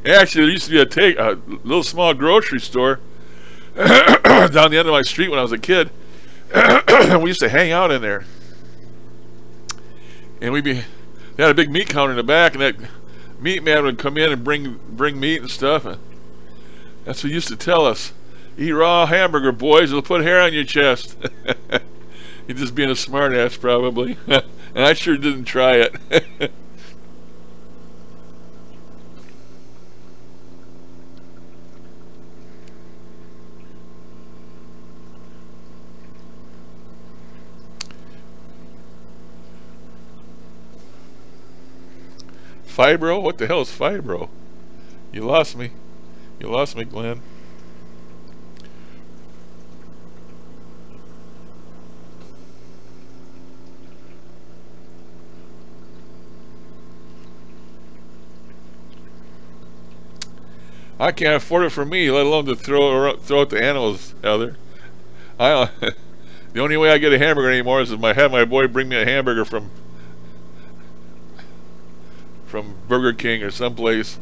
Actually, there used to be a little small grocery store down the end of my street when I was a kid. We used to hang out in there. And they had a big meat counter in the back, and that meat man would come in and bring meat and stuff. And that's what he used to tell us. Eat raw hamburger, boys. It'll put hair on your chest. He's just being a smart ass, probably. And I sure didn't try it. Fibro? What the hell is fibro? You lost me. You lost me, Glenn. I can't afford it for me, let alone to throw it to animals, Heather. The only way I get a hamburger anymore is if I have my boy bring me a hamburger from Burger King or someplace.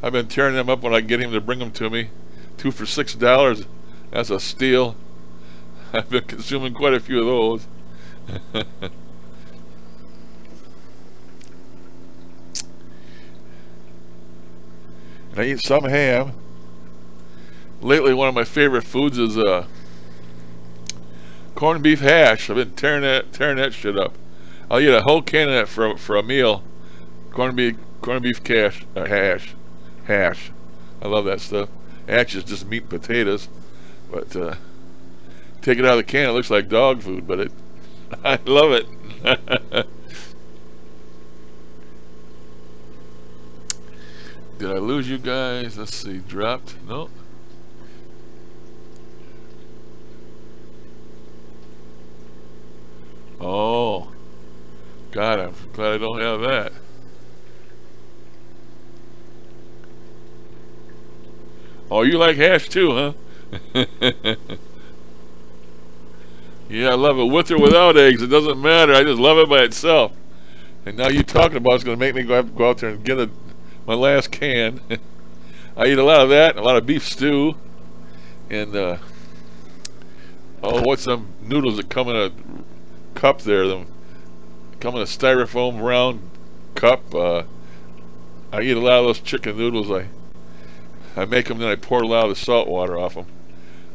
I've been tearing them up when I get him to bring them to me. 2 for $6. That's a steal. I've been consuming quite a few of those. And I eat some ham. Lately, one of my favorite foods is corned beef hash. I've been tearing that shit up. I'll eat a whole can of that for a meal. Corned beef hash. I love that stuff. Actually, it's just meat and potatoes, but take it out of the can, it looks like dog food, but I love it. Did I lose you guys? Let's see. Dropped? No. Oh. God, I'm glad I don't have that. Oh, you like hash too, huh? Yeah, I love it with or without eggs. It doesn't matter. I just love it by itself. And now you talking about it's going to make me go out there and get my last can. I eat a lot of that, a lot of beef stew, and what's some noodles that come in a cup there? Them come in a styrofoam round cup. I eat a lot of those chicken noodles. I make them, then I pour a lot of the salt water off them.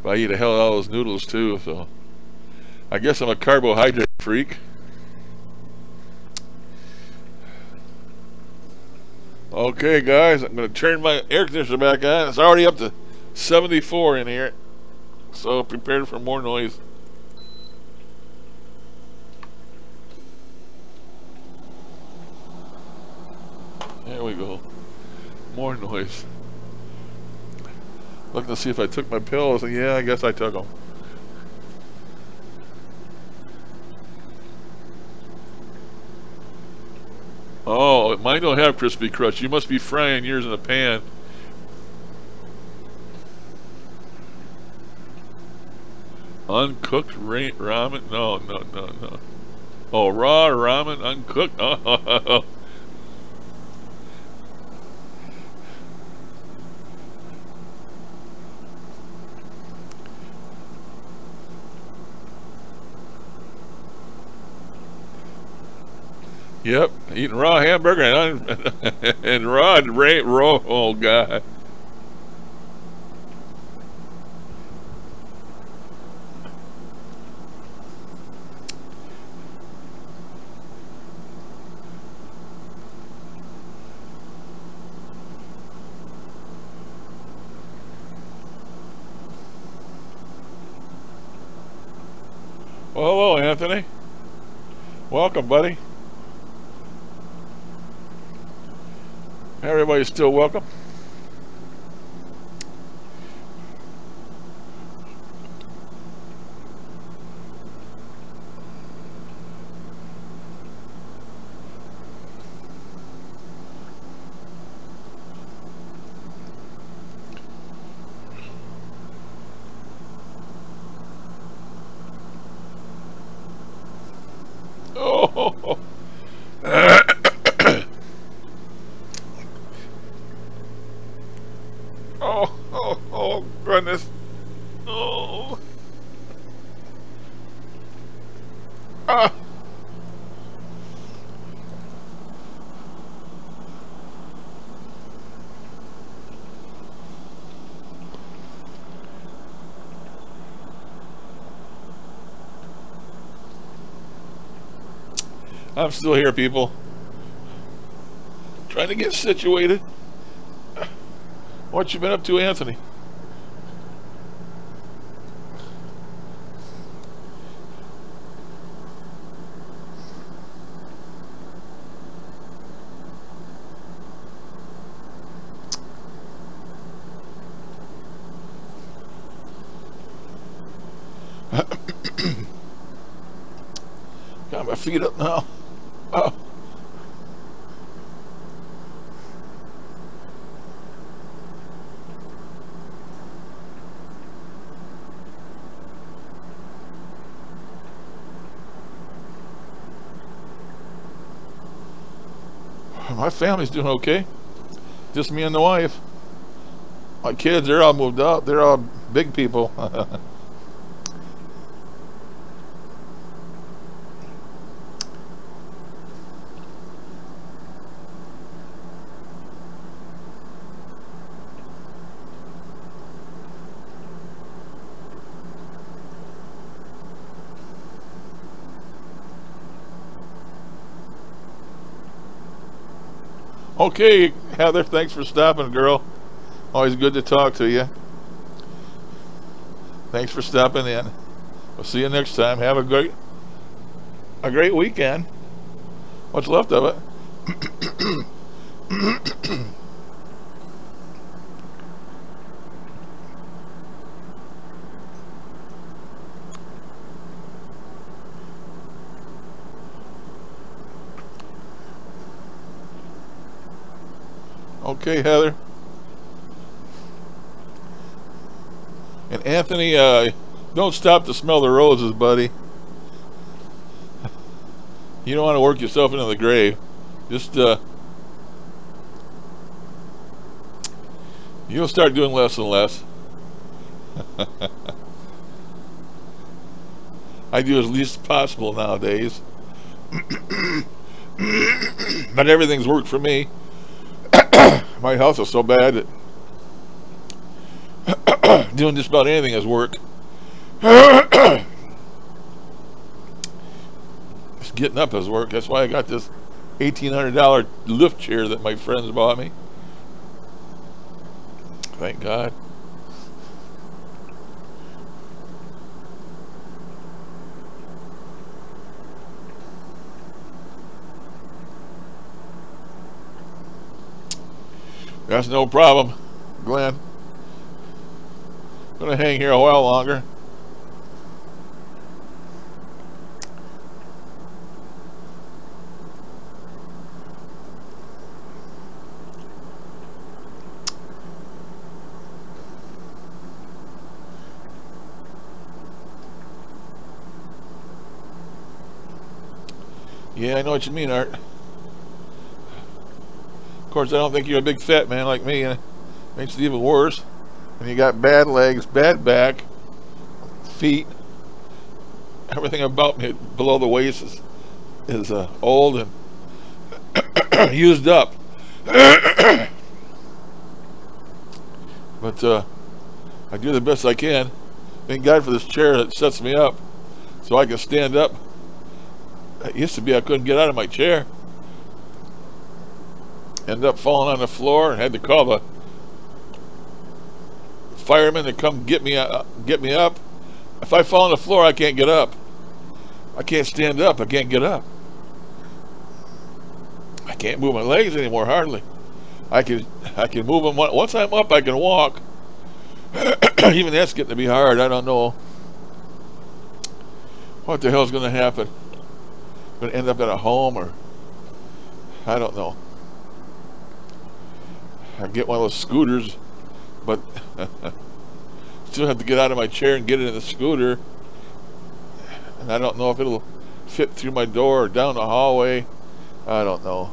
But I eat a hell of all those noodles too, so I guess I'm a carbohydrate freak. Okay, guys, I'm going to turn my air conditioner back on. It's already up to 74 in here, so prepare for more noise. There we go. More noise. Looking to see if I took my pills. Yeah, I guess I took them. Oh, mine don't have crispy crust. You must be frying yours in a pan. Uncooked ramen? No. Oh, raw ramen, uncooked? Oh. Yep, eating raw hamburger and raw. Oh God. Oh, hello, Anthony. Welcome, buddy. Everybody's still welcome. Oh. Oh, goodness. Oh. Ah. I'm still here, people. Trying to get situated. What you been up to, Anthony? Got my feet up now. Oh. My family's doing okay. Just me and the wife. My kids, they're all moved out. They're all big people. Okay, Heather, thanks for stopping, girl. Always good to talk to you. Thanks for stopping in. We'll see you next time. Have a great weekend. What's left of it. Okay, Heather. And Anthony, don't stop to smell the roses, buddy. You don't want to work yourself into the grave. Just, you'll start doing less and less. I do as least as possible nowadays. But everything's worked for me. My health is so bad that doing just about anything is work. Just getting up is work. That's why I got this $1,800 lift chair that my friends bought me. Thank God. That's no problem, Glenn. I'm gonna hang here a while longer. Yeah, I know what you mean, Art. Of course, I don't think you're a big fat man like me, and it makes it even worse. And you got bad legs, bad back, feet. Everything about me below the waist is old and used up. But I do the best I can. Thank God for this chair that sets me up so I can stand up. It used to be I couldn't get out of my chair. Ended up falling on the floor and had to call the firemen to come get me up. If I fall on the floor, I can't get up. I can't stand up. I can't get up. I can't move my legs anymore, hardly. I can move them. Once I'm up, I can walk. Even that's getting to be hard. I don't know what the hell's going to happen. I'm going to end up at a home, or I don't know. I get one of those scooters, but still have to get out of my chair and get it in the scooter, and I don't know if it'll fit through my door or down the hallway. I don't know.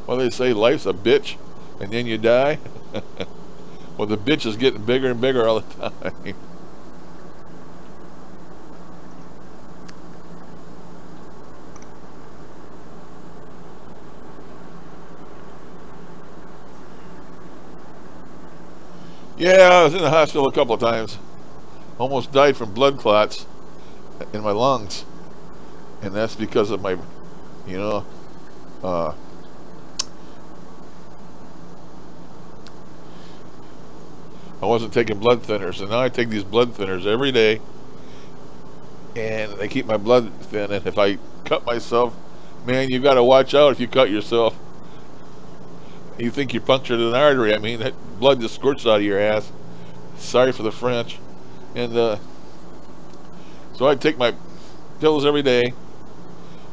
Well, they say life's a bitch and then you die. Well, the bitch is getting bigger and bigger all the time. Yeah, I was in the hospital a couple of times. Almost died from blood clots in my lungs. And that's because of my, you know, I wasn't taking blood thinners, and now I take these blood thinners every day, and they keep my blood thin. And if I cut myself, man, you got to watch out if you cut yourself. You think you punctured an artery. I mean, that blood just squirts out of your ass. Sorry for the French. And so I take my pills every day,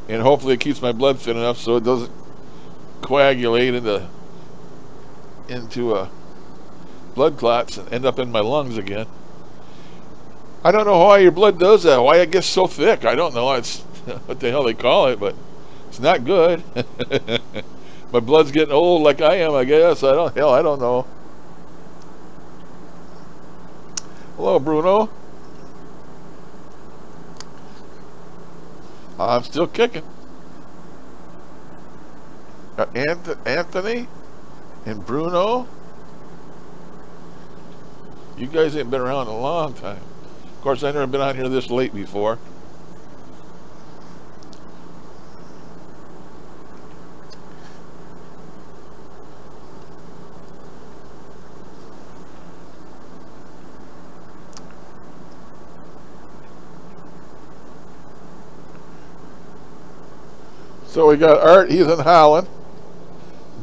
and hopefully it keeps my blood thin enough so it doesn't coagulate into blood clots and end up in my lungs again. I don't know why your blood does that, why it gets so thick. I don't know. It's what the hell they call it, but it's not good. My blood's getting old like I am, I guess. I don't know. Hello, Bruno. I'm still kicking. Anthony and Bruno. You guys ain't been around a long time. Of course, I've never been out here this late before. So we got Art, he's in Holland.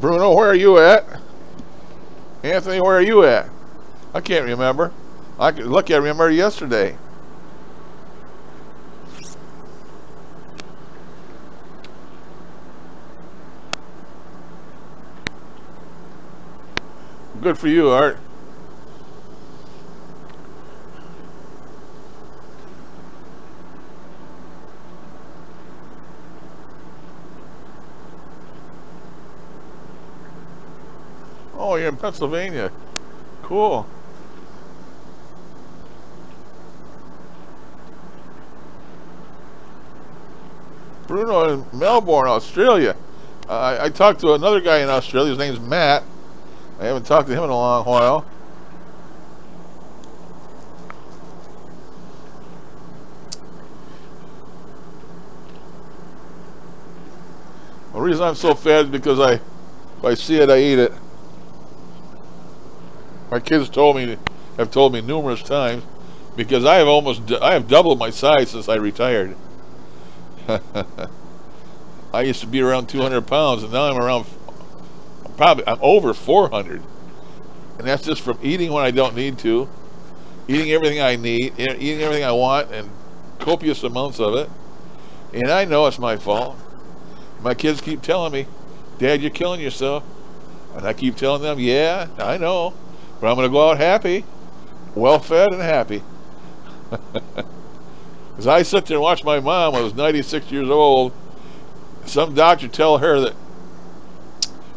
Bruno, where are you at? Anthony, where are you at? I can't remember. Lucky I remember yesterday. Good for you, Art. Oh, you're in Pennsylvania. Cool. Bruno in Melbourne, Australia. I talked to another guy in Australia. His name's Matt. I haven't talked to him in a long while. The reason I'm so fat is because if I see it, I eat it. My kids have told me numerous times, because I have doubled my size since I retired. I used to be around 200 pounds, and now I'm over 400. And that's just from eating when I don't need to, eating everything I need, eating everything I want, and copious amounts of it. And I know it's my fault. My kids keep telling me, Dad, you're killing yourself. And I keep telling them, yeah, I know, but I'm going to go out happy, well-fed and happy. As I sit there and watch my mom, when I was 96 years old, some doctor tell her that,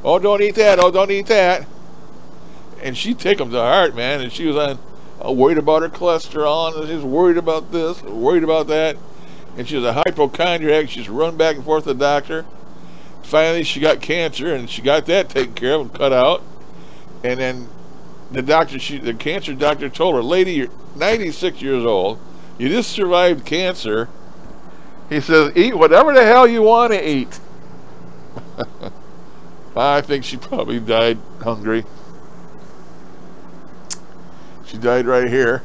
oh, don't eat that, oh, don't eat that. And she'd take them to heart, man, and she was worried about her cholesterol, and she was worried about this, worried about that. And she was a hypochondriac. She's run back and forth to the doctor. Finally, she got cancer, and she got that taken care of and cut out. And then the cancer doctor told her, lady, you're 96 years old. You just survived cancer. He says, eat whatever the hell you want to eat. I think she probably died hungry. She died right here.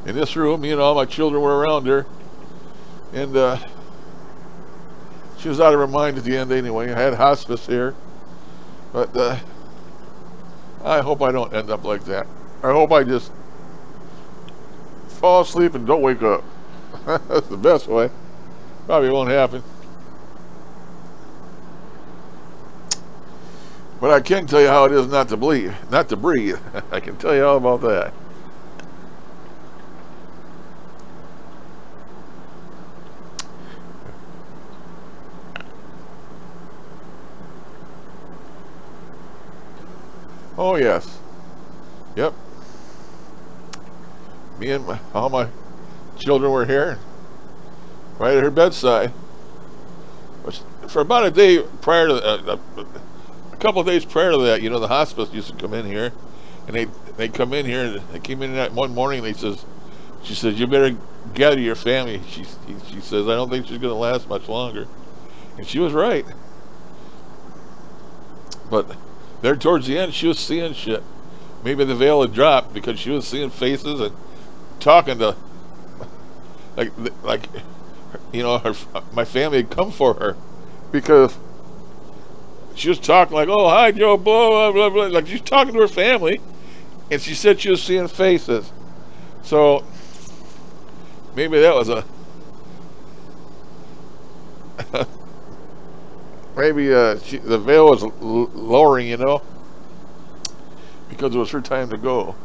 In this room, all my children were around her. And she was out of her mind at the end anyway. I had hospice here. But I hope I don't end up like that. I hope I just fall asleep and don't wake up. That's the best way. Probably won't happen. But I can tell you how it is not to breathe. I can tell you all about that. Oh yes. Yep. Me and all my children were here, right at her bedside. For about a day prior to a couple of days prior to that, the hospice used to come in here, and they come in here. And they came in that one morning. She says, "You better gather your family." She says, "I don't think she's going to last much longer," and she was right. But there towards the end, she was seeing shit. Maybe the veil had dropped because she was seeing faces and talking to like my family had come for her because she was talking like, "Oh, hi Joe, blah blah blah blah," like she's talking to her family, and she said she was seeing faces. So maybe that was maybe the veil was lowering, because it was her time to go.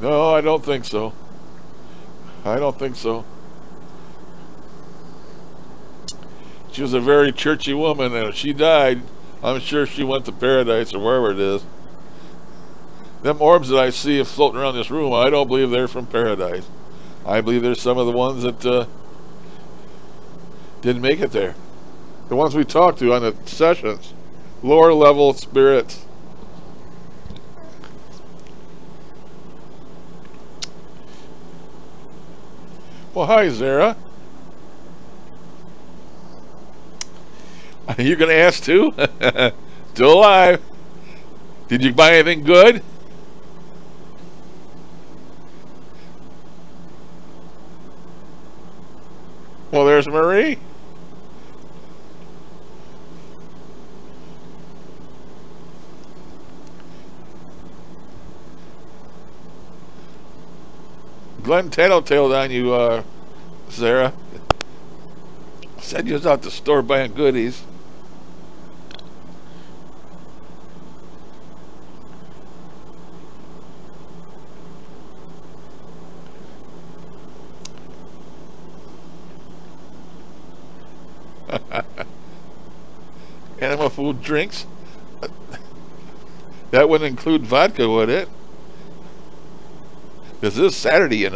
No, I don't think so. I don't think so. She was a very churchy woman, and if she died, I'm sure she went to paradise or wherever it is. Them orbs that I see floating around this room, I don't believe they're from paradise. I believe there's some of the ones that didn't make it there. The ones we talked to on the sessions, lower level spirits. Well, hi, Zara. Are you going to ask too? Still alive. Did you buy anything good? Well, there's Marie. Glenn tattletaled on you, Sarah. Said you was out the store buying goodies. Animal food drinks. That wouldn't include vodka, would it? This is Saturday,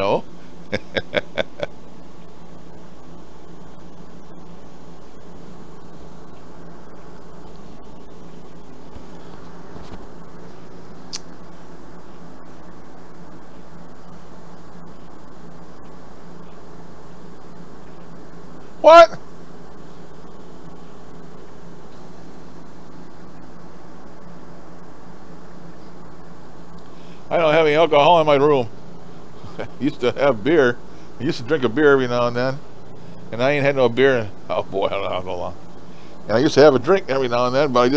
What? I don't have any alcohol in my room. I used to have beer. I used to drink a beer every now and then. And I ain't had no beer. Oh boy, I don't know how long. And I used to have a drink every now and then, but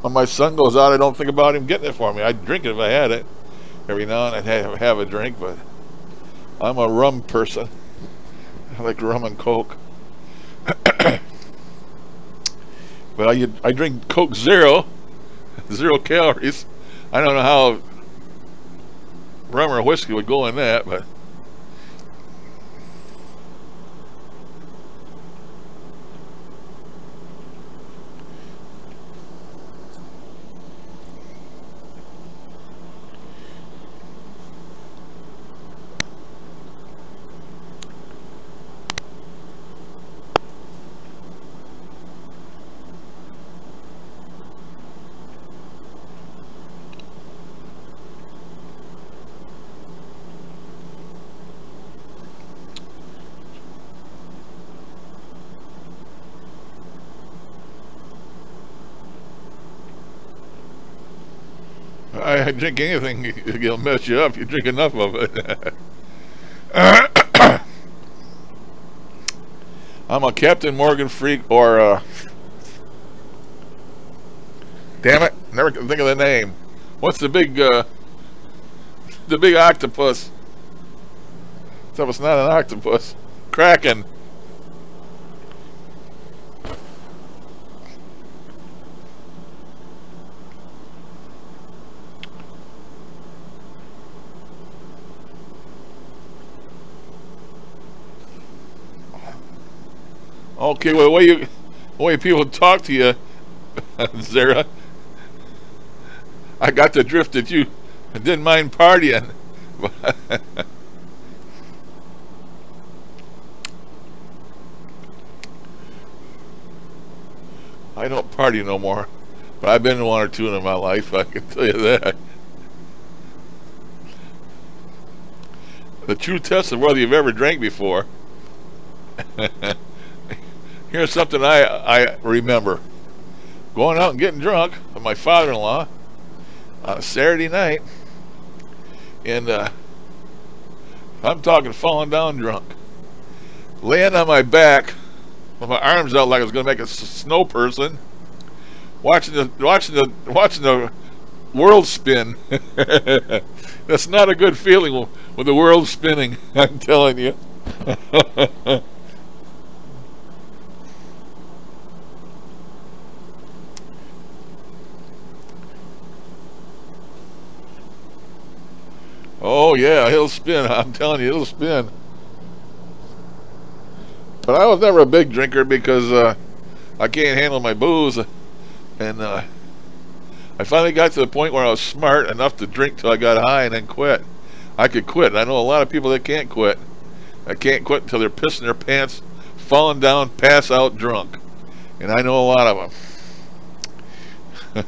when my son goes out, I don't think about him getting it for me. I'd drink it if I had it. Every now and then I'd have a drink, but I'm a rum person. I like rum and Coke. But I drink Coke Zero, 0 calories. I don't know how rum or whiskey would go in that, but I drink anything, it'll mess you up. You drink enough of it. I'm a Captain Morgan freak, or damn it, never can think of the name. What's the big octopus? So it's not an octopus. Kraken. Okay, well, the way people talk to you, Zara, I got the drift that you didn't mind partying. I don't party no more, but I've been to one or two in my life, I can tell you that. The true test of whether you've ever drank before. Here's something I remember. Going out and getting drunk with my father-in-law on a Saturday night, and I'm talking falling down drunk. Laying on my back with my arms out like I was going to make a snow person, watching the world spin. That's not a good feeling with the world spinning, I'm telling you. Oh yeah, it'll spin. I'm telling you, it'll spin. But I was never a big drinker because I can't handle my booze, and I finally got to the point where I was smart enough to drink till I got high and then quit. I could quit. I know a lot of people that can't quit. That can't quit until they're pissing their pants, falling down, pass out drunk. And I know a lot of them.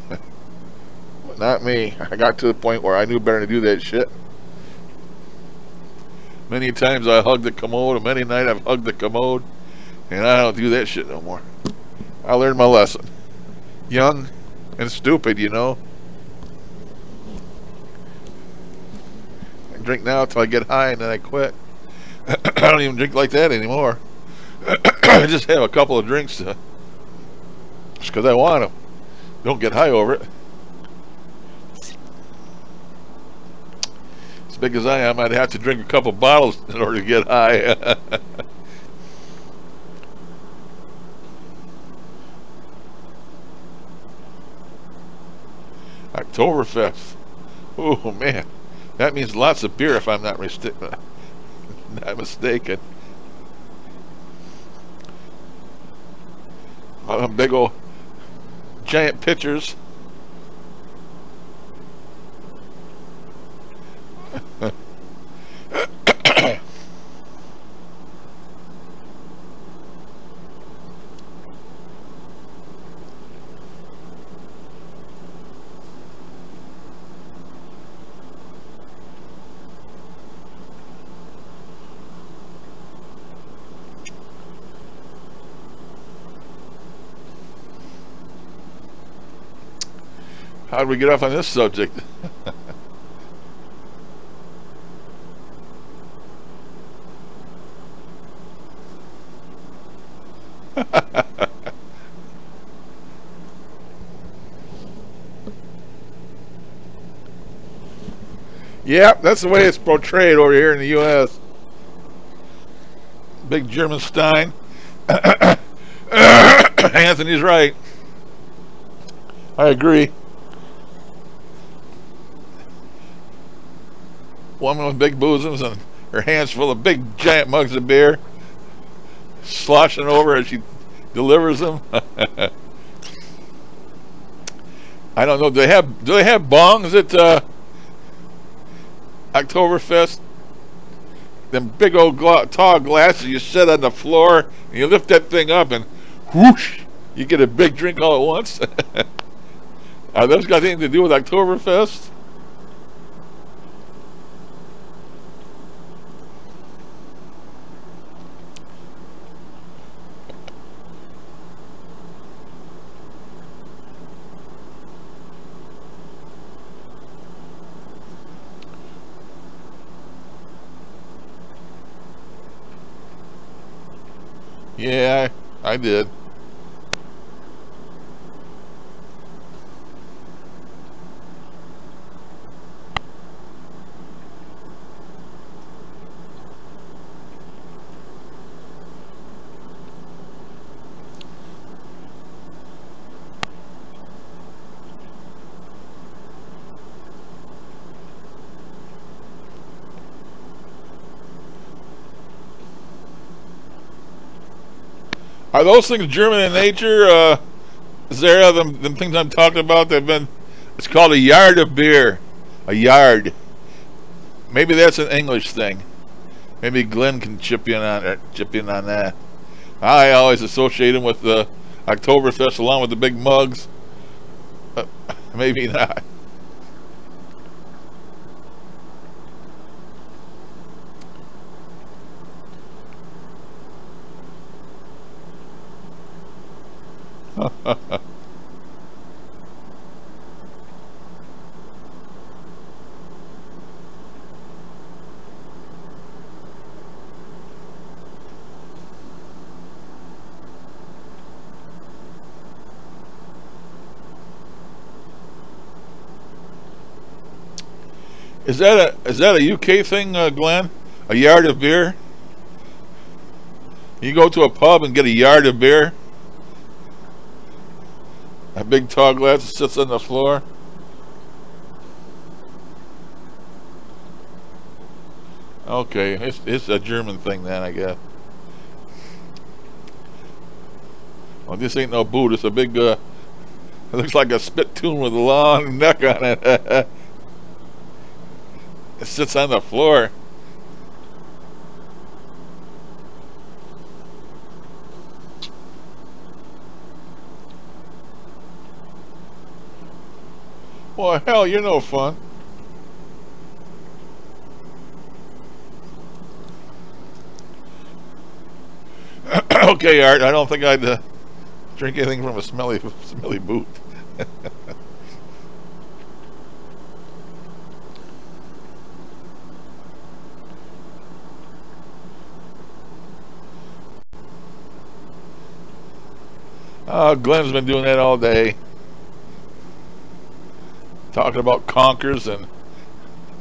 But not me. I got to the point where I knew better to do that shit. Many times I hugged the commode, and many nights I've hugged the commode, and I don't do that shit no more. I learned my lesson. Young and stupid, you know. I drink now till I get high and then I quit. I don't even drink like that anymore. I just have a couple of drinks just because I want them. Don't get high over it. As big as I am, I'd have to drink a couple bottles in order to get high. Oktoberfest. Oh man, that means lots of beer if I'm not mistaken. Big old giant pitchers. How did we get off on this subject? Yep, that's the way it's portrayed over here in the U.S. Big German Stein. Anthony's right. I agree. Woman with big bosoms and her hands full of big giant mugs of beer, sloshing over as she delivers them. I don't know. Do they have bongs at Oktoberfest? Them big old tall glasses you set on the floor, and you lift that thing up, and whoosh, you get a big drink all at once. Are those got anything to do with Oktoberfest? Yeah, I did. Are those things German in nature? Zara, them things I'm talking about, they've been, it's called a yard of beer. A yard. Maybe that's an English thing. Maybe Glenn can chip in on that. I always associate him with the Oktoberfest along with the big mugs. Maybe not. Is that a UK thing, Glenn? A yard of beer? You go to a pub and get a yard of beer? A big tall glass that sits on the floor? Okay, it's a German thing then, I guess. Well, this ain't no boot. It's a big, it looks like a spittoon with a long neck on it. It sits on the floor. Well, hell, you're no fun. Okay, Art, I don't think I'd drink anything from a smelly boot. Oh, Glenn's been doing that all day. Talking about conkers and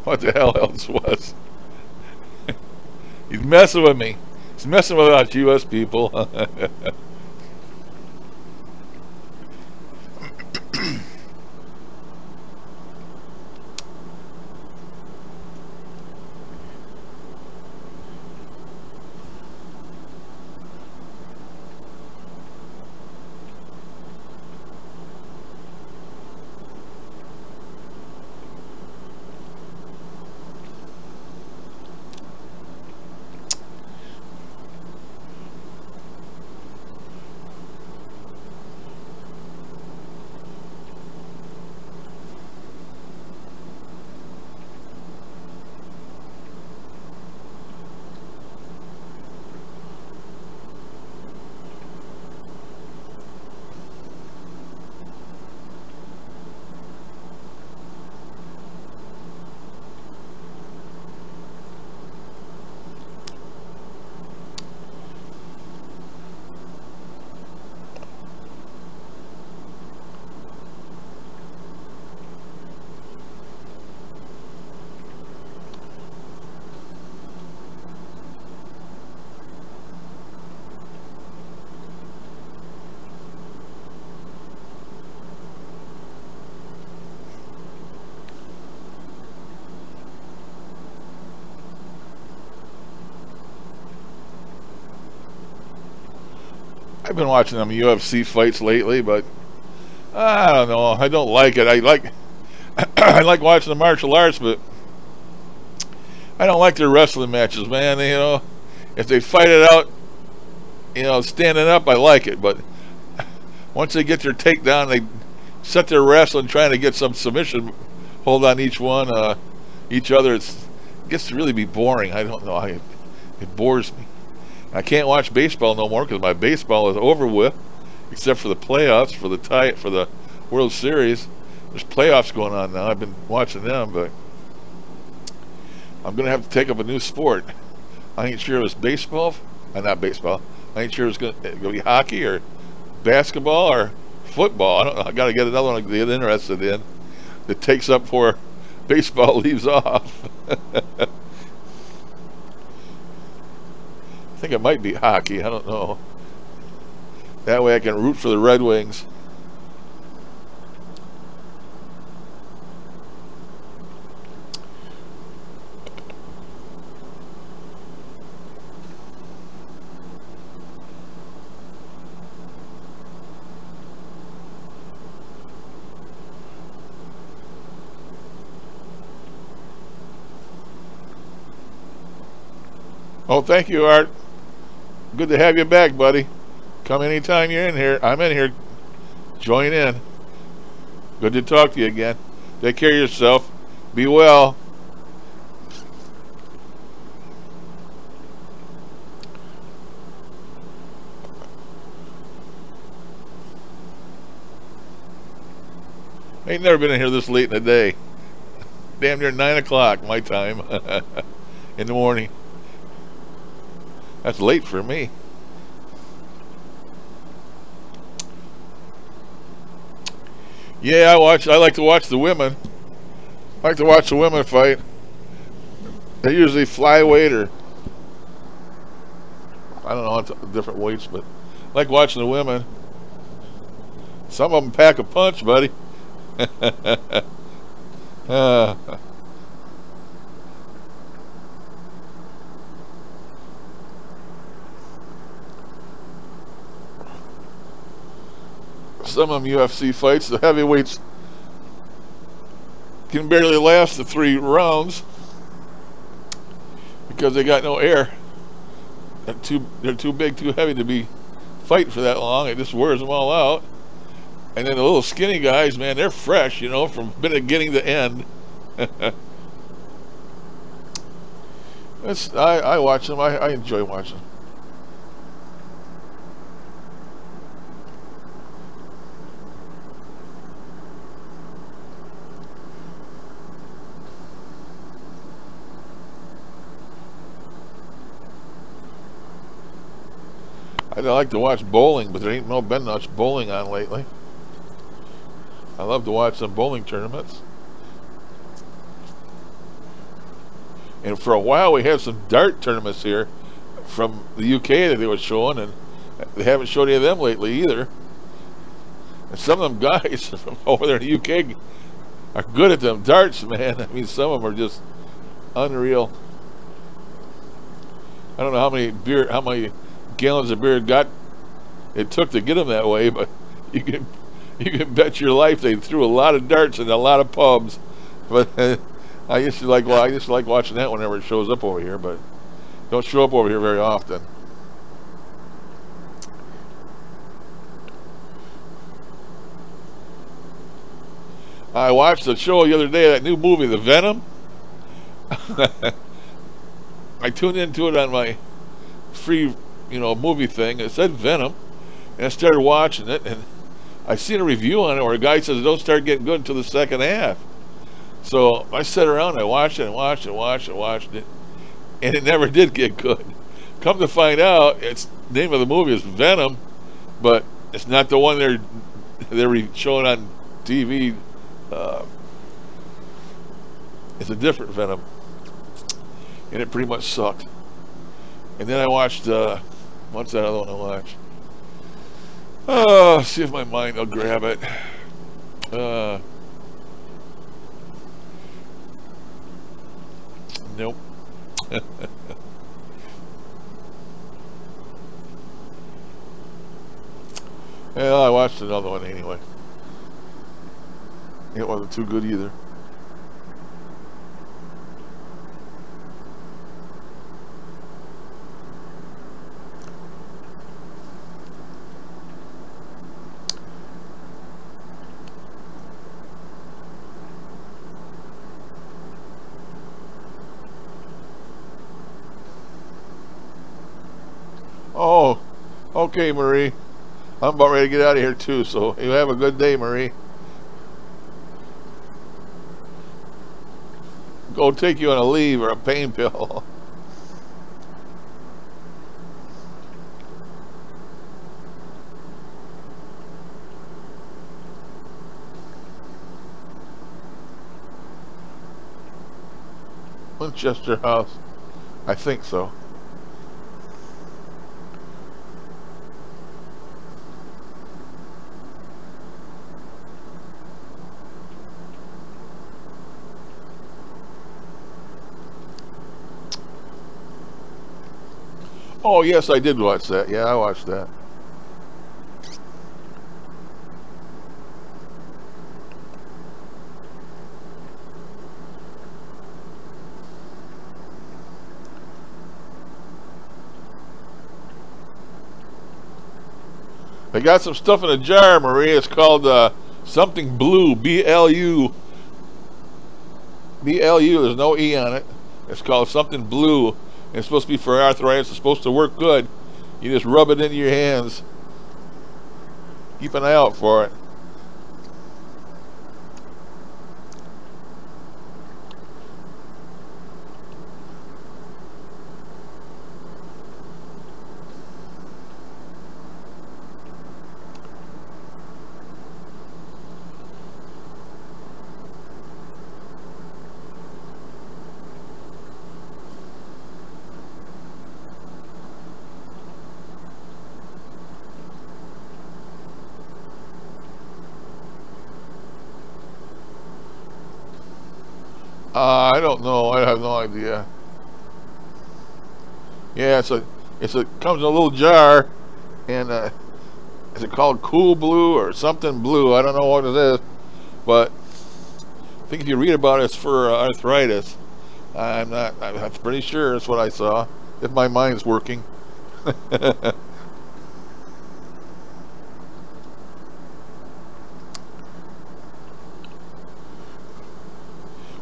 what the hell else was. He's messing with me. He's messing with us U.S. people. I've been watching them UFC fights lately, but I don't know. I don't like it. I like I like watching the martial arts, but I don't like their wrestling matches, man. You know, if they fight it out, you know, standing up, I like it. But once they get their takedown, they set their wrestling trying to get some submission hold on each one, each other. It gets to really be boring. I don't know. It bores me. I can't watch baseball no more because my baseball is over with, except for the playoffs for the World Series. There's playoffs going on now. I've been watching them, but I'm gonna have to take up a new sport. I ain't sure it was baseball. Not baseball. I ain't sure it's gonna be hockey or basketball or football. I don't know. I gotta get another one to get interested in that takes up where baseball leaves off. I think it might be hockey. I don't know. That way I can root for the Red Wings. Oh, thank you, Art. Good to have you back, buddy. Come anytime you're in here. I'm in here. Join in. Good to talk to you again. Take care of yourself. Be well. Ain't never been in here this late in the day. Damn near 9 o'clock my time in the morning. That's late for me. Yeah, I like to watch the women. I like to watch the women fight. They usually flyweight or I don't know, different weights, but I like watching the women. Some of them pack a punch, buddy. uh, some of them UFC fights, the heavyweights can barely last the 3 rounds because they got no air. They're too big, too heavy to be fighting for that long. It just wears them all out. And then the little skinny guys, man, they're fresh, you know, from beginning to end. I watch them. I enjoy watching them. I like to watch bowling, but there ain't been much bowling on lately. I love to watch some bowling tournaments. And for a while we had some dart tournaments here from the UK that they were showing, and they haven't showed any of them lately either. And some of them guys from over there in the UK are good at them darts, man. I mean, some of them are just unreal. I don't know how many gallons of beer it took to get them that way, but you can bet your life they threw a lot of darts in a lot of pubs. But I used to like watching that whenever it shows up over here, but don't show up over here very often. I watched the show the other day, that new movie, The Venom. I tuned into it on my free, movie thing. It said Venom, and I started watching it, and I seen a review on it where a guy says it don't start getting good until the second half. So I sat around, I watched it, and it never did get good. Come to find out, the name of the movie is Venom, but it's not the one they're showing on TV. It's a different Venom, and it pretty much sucked. And then I watched, what's that other one I watched? See if my mind will grab it. Nope. Well, I watched another one anyway. It wasn't too good either. Oh, okay, Marie. I'm about ready to get out of here too, so you have a good day, Marie. Go take you on a leave or a pain pill. Winchester House. I think so. Oh, yes, I did watch that. Yeah, I watched that. They got some stuff in a jar, Maria. It's called something blue. B-L-U. B-L-U. There's no E on it. It's called something blue. And it's supposed to be for arthritis. It's supposed to work good. You just rub it into your hands. Keep an eye out for it. I don't know. I have no idea. Yeah, comes in a little jar, and is it called Cool Blue or something blue? I don't know what it is, but I think if you read about it, it's for arthritis. I'm pretty sure that's what I saw. If my mind's working.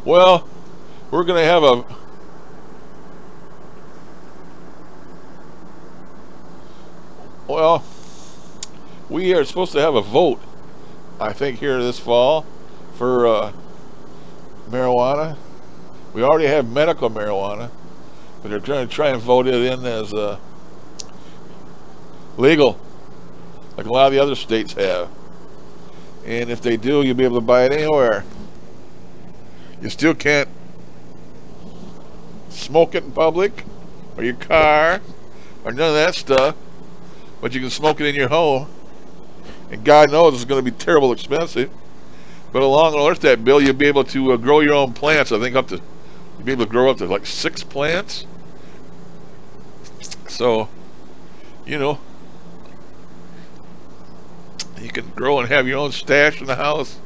Well, we're going to have we are supposed to have a vote, I think, here this fall for marijuana. We already have medical marijuana, but they're going to try and vote it in as legal, like a lot of the other states have. And if they do, you'll be able to buy it anywhere. You still can't smoke it in public or your car or none of that stuff, but you can smoke it in your home. And God knows it's going to be terrible expensive. But along with that bill, you'll be able to grow your own plants. I think you'll be able to grow up to like 6 plants. So, you know, you can grow and have your own stash in the house.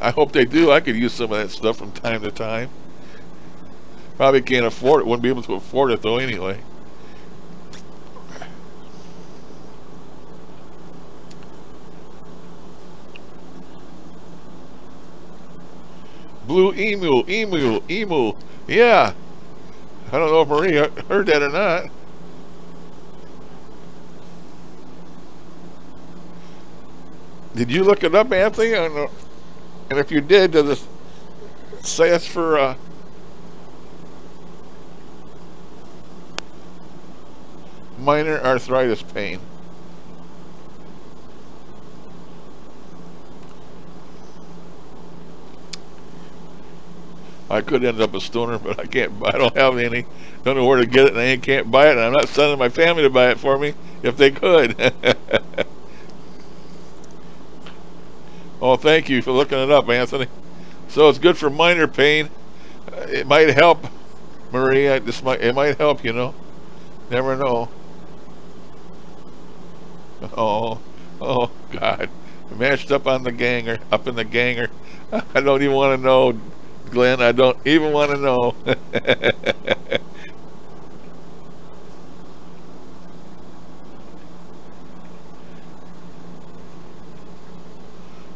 I hope they do. I could use some of that stuff from time to time. Probably can't afford it. Wouldn't be able to afford it though anyway. Blue emu. Yeah. I don't know if Marie heard that or not. Did you look it up, Anthony? I don't know. And if you did, does it say it's for minor arthritis pain? I could end up a stoner, but I can't. I don't have any. Don't know where to get it, and I can't buy it. And I'm not sending my family to buy it for me if they could. Oh, thank you for looking it up, Anthony. So it's good for minor pain. It might help, Maria. It might help, you know. Never know. Oh God. Mashed up on the ganger, up in the ganger. I don't even want to know, Glenn. I don't even want to know.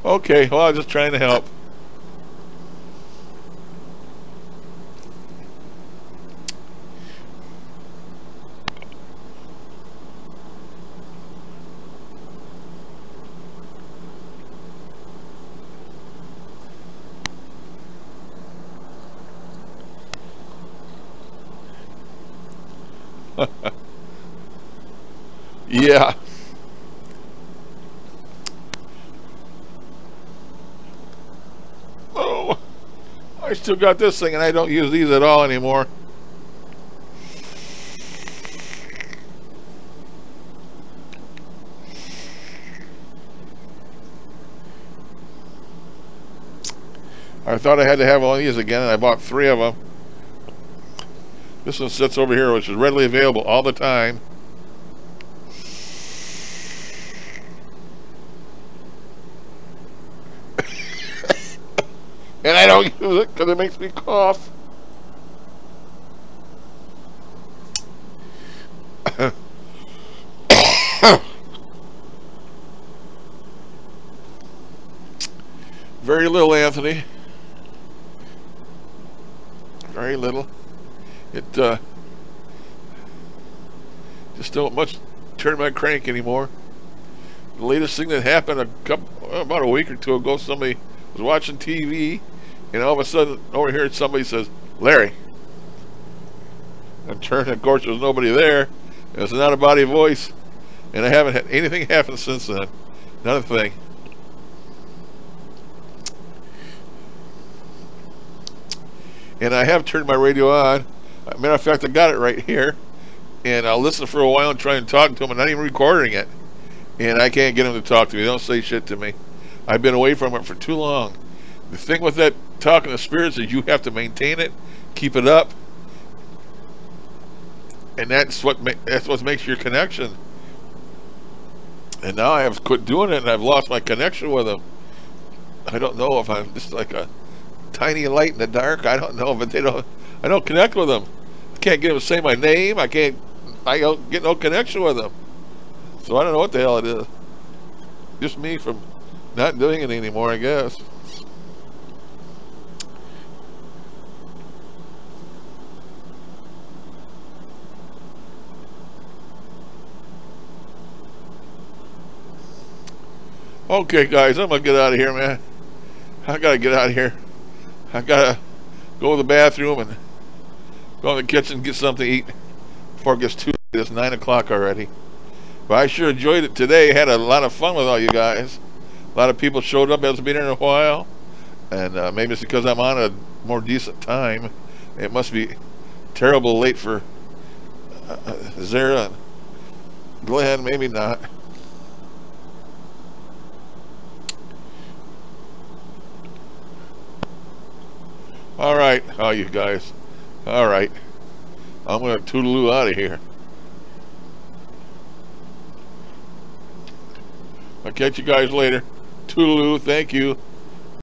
Okay, well, I was just trying to help. Yeah. Oh, I still got this thing and I don't use these at all anymore. I thought I had to have one of these again, and I bought 3 of them. This one sits over here, which is readily available all the time. And I don't use it because it makes me cough. Very little, Anthony. Very little. It just don't much turn my crank anymore. The latest thing that happened about a week or two ago, somebody was watching TV, and all of a sudden over here somebody says, "Larry." And turned, of course, there's nobody there. It's not a body voice, and I haven't had anything happen since then. Not a thing. And I have turned my radio on. Matter of fact, I got it right here, and I'll listen for a while and try and talk to him, and not even recording it. And I can't get him to talk to me. They don't say shit to me. I've been away from it for too long. The thing with that talking to spirits is you have to maintain it, keep it up, and that's what makes your connection. And now I have quit doing it, and I've lost my connection with them. I don't know if I'm just like a tiny light in the dark. I don't know, but I don't connect with them. I can't get them to say my name. I don't get no connection with them. So I don't know what the hell it is. Just me from not doing it anymore, I guess. Okay, guys, I'm gonna get out of here, man. I gotta get out of here. I gotta go to the bathroom and go in the kitchen and get something to eat before it gets too late. It's 9 o'clock already. But I sure enjoyed it today. Had a lot of fun with all you guys. A lot of people showed up. Hasn't been here in a while, and maybe it's because I'm on a more decent time. It must be terrible late for Zara and Glenn. Maybe not. All right, oh, you guys. All right, I'm gonna toodaloo out of here. I'll catch you guys later. Toodaloo, thank you.